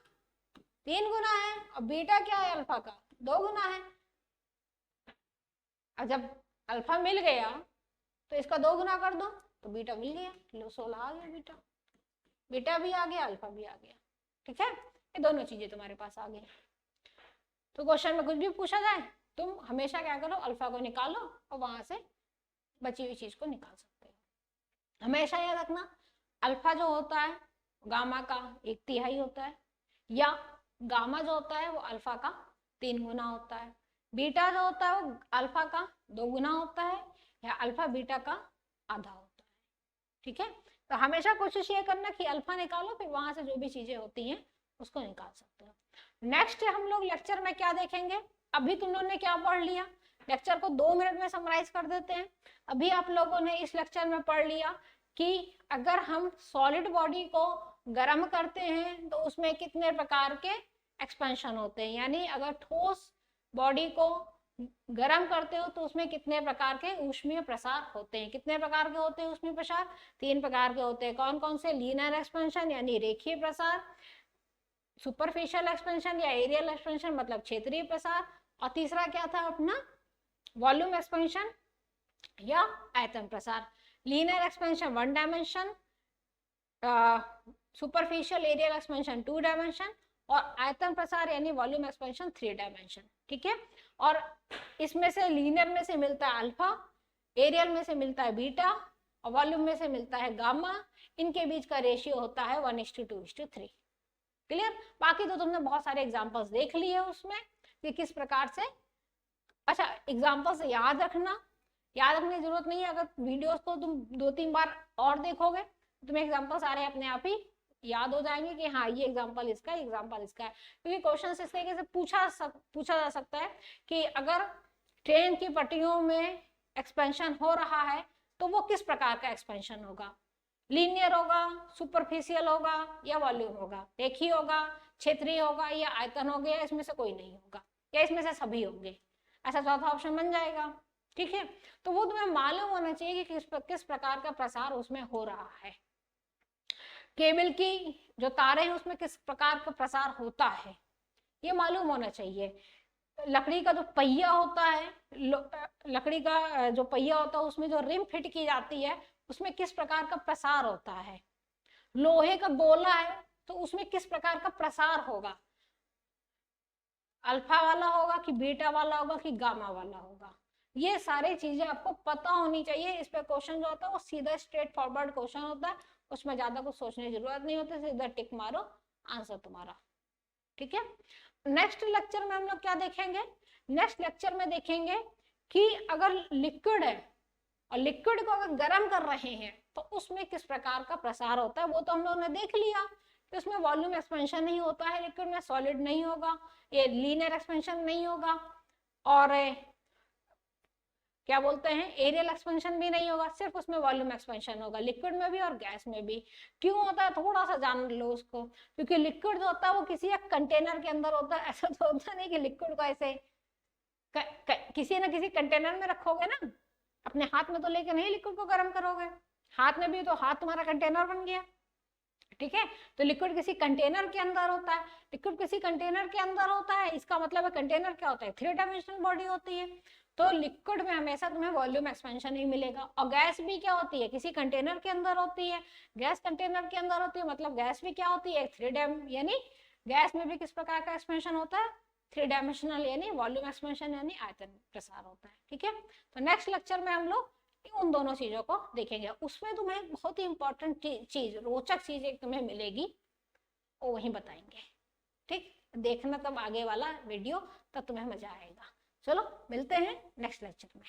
Speaker 1: 3 गुना है, और बीटा क्या है? अल्फा का 2 गुना है। अब जब अल्फा मिल गया तो इसका 2 गुना कर दो तो बीटा मिल गया। लो 16 आ गया बीटा। बीटा भी आ गया, अल्फा भी आ गया, ठीक है? ये दोनों चीजें तुम्हारे पास आ गई। तो क्वेश्चन में कुछ भी पूछा जाए तुम हमेशा क्या करो? अल्फा को निकालो और वहां से बची हुई चीज को निकाल सकते हो। हमेशा याद रखना, अल्फा जो होता है गामा का 1/3 होता है, या गामा जो होता है वो अल्फा का 3 गुना होता है। बीटा जो होता है वो अल्फा का 2 गुना होता है, या अल्फा बीटा का आधा होता है। ठीक है, तो हमेशा कोशिश ये करना कि अल्फा निकालो, फिर वहां से जो भी चीजें होती हैं उसको निकाल सकते हो। नेक्स्ट हम लोग लेक्चर में क्या देखेंगे, अभी तुम लोगों ने क्या पढ़ लिया, लेक्चर को 2 मिनट में समराइज कर देते हैं। अभी आप लोगों ने इस लेक्चर में पढ़ लिया कि अगर हम सॉलिड बॉडी को गर्म करते हैं तो उसमें कितने प्रकार के एक्सपेंशन होते हैं, यानी अगर ठोस बॉडी को गर्म करते हो तो उसमें कितने प्रकार के ऊष्मीय प्रसार होते हैं। कितने प्रकार के होते हैं ऊष्मीय प्रसार? 3 प्रकार के होते हैं। कौन कौन से? लीनियर एक्सपेंशन यानी रेखीय प्रसार, सुपरफिशियल एक्सपेंशन या एरियल एक्सपेंशन मतलब क्षेत्रीय प्रसार, और तीसरा क्या था अपना? वॉल्यूम एक्सपेंशन या आयतन प्रसार। Linear expansion 1 dimension, superficial areal expansion 2 dimension, और आयतन प्रसार यानी वॉल्यूम एक्सपेंशन 3 डायमेंशन। ठीक है, और इसमें से लीनियर में से मिलता है अल्फा, एरियल में से मिलता है बीटा, और वॉल्यूम में से मिलता है गामा। इनके बीच का रेशियो होता है 1:2:3। क्लियर? बाकी तो तुमने बहुत सारे एग्जांपल्स देख लिए उसमें कि किस प्रकार से। अच्छा, एग्जांपल्स याद रखना, याद रखने की जरूरत नहीं है, अगर वीडियोस को तुम 2-3 बार और देखोगे तुम्हें एग्जांपल सारे अपने आप ही याद हो जाएंगे कि हाँ ये एग्जांपल इसका है, एग्जांपल इसका है। क्योंकि क्वेश्चन इस तरीके से पूछा जा सकता है कि अगर ट्रेन की पटरियों में एक्सपेंशन हो रहा है तो वो किस प्रकार का एक्सपेंशन होगा? लीनियर होगा, सुपरफिशियल होगा या वॉल्यूम होगा, रेखीय होगा, क्षेत्रीय होगा या आयतन होगा, या इसमें से कोई नहीं होगा, या इसमें से सभी होंगे। ऐसा चौथा ऑप्शन बन जाएगा। ठीक है, तो वो तुम्हें मालूम होना चाहिए कि किस प्रकार का प्रसार उसमें हो रहा है। केबल की जो तारे हैं उसमें किस प्रकार का प्रसार होता है ये मालूम होना चाहिए। लकड़ी का जो पहिया होता है, लकड़ी का जो पहिया होता है उसमें जो रिम फिट की जाती है उसमें किस प्रकार का प्रसार होता है। लोहे का गोला है तो उसमें किस प्रकार का प्रसार होगा, अल्फा वाला होगा कि बीटा वाला होगा कि गामा वाला होगा। ये सारी चीजें आपको पता होनी चाहिए। इस पे क्वेश्चन जो होता है वो सीधा स्ट्रेट फॉरवर्ड क्वेश्चन होता है, उसमें ज्यादा कुछ सोचने की जरूरत नहीं होती, सीधा टिक मारो आंसर तुम्हारा। ठीक है, नेक्स्ट लेक्चर में हम लोग क्या देखेंगे? नेक्स्ट लेक्चर में देखेंगे कि अगर लिक्विड है और लिक्विड को अगर गर्म कर रहे हैं तो उसमें किस प्रकार का प्रसार होता है। वो तो हम लोगों ने देख लिया कि उसमें वॉल्यूम एक्सपेंशन नहीं होता है, लिक्विड में सॉलिड नहीं होगा, ये लीनियर एक्सपेंशन नहीं होगा, और क्या बोलते हैं एरियल एक्सपेंशन भी नहीं होगा, सिर्फ उसमें वॉल्यूम एक्सपेंशन होगा, लिक्विड में भी और गैस में भी। क्यों होता है थोड़ा सा जान लो उसको, क्योंकि लिक्विड जो होता है वो किसी एक कंटेनर के अंदर होता है। ऐसा तो होता नहीं कि लिक्विड को ऐसे किसी ना किसी कंटेनर में रखोगे ना, अपने हाथ में तो लेके नहीं लिक्विड को गर्म करोगे, हाथ में भी तो हाथ तुम्हारा कंटेनर बन गया। ठीक है, तो लिक्विड किसी कंटेनर के अंदर होता है, लिक्विड किसी कंटेनर के अंदर होता है, इसका मतलब है कंटेनर क्या होता है? 3 डायमेंशनल बॉडी होती है। तो लिक्विड में हमेशा तुम्हें वॉल्यूम एक्सपेंशन ही मिलेगा। और गैस भी क्या होती है? किसी कंटेनर के अंदर होती है, गैस कंटेनर के अंदर होती है, मतलब गैस भी क्या होती है? 3 यानी गैस में भी किस प्रकार का एक्सपेंशन होता है? 3 डायमेंशनल यानी वॉल्यूम एक्सपेंशन यानी आयतन प्रसार होता है। ठीक है, तो नेक्स्ट लेक्चर में हम लोग उन दोनों चीजों को देखेंगे। उसमें तुम्हें बहुत ही इंपॉर्टेंट चीज, रोचक चीज एक तुम्हें मिलेगी, वो वहीं बताएंगे। ठीक, देखना तब आगे वाला वीडियो, तब तुम्हें मजा आएगा। चलो मिलते हैं नेक्स्ट लेक्चर में।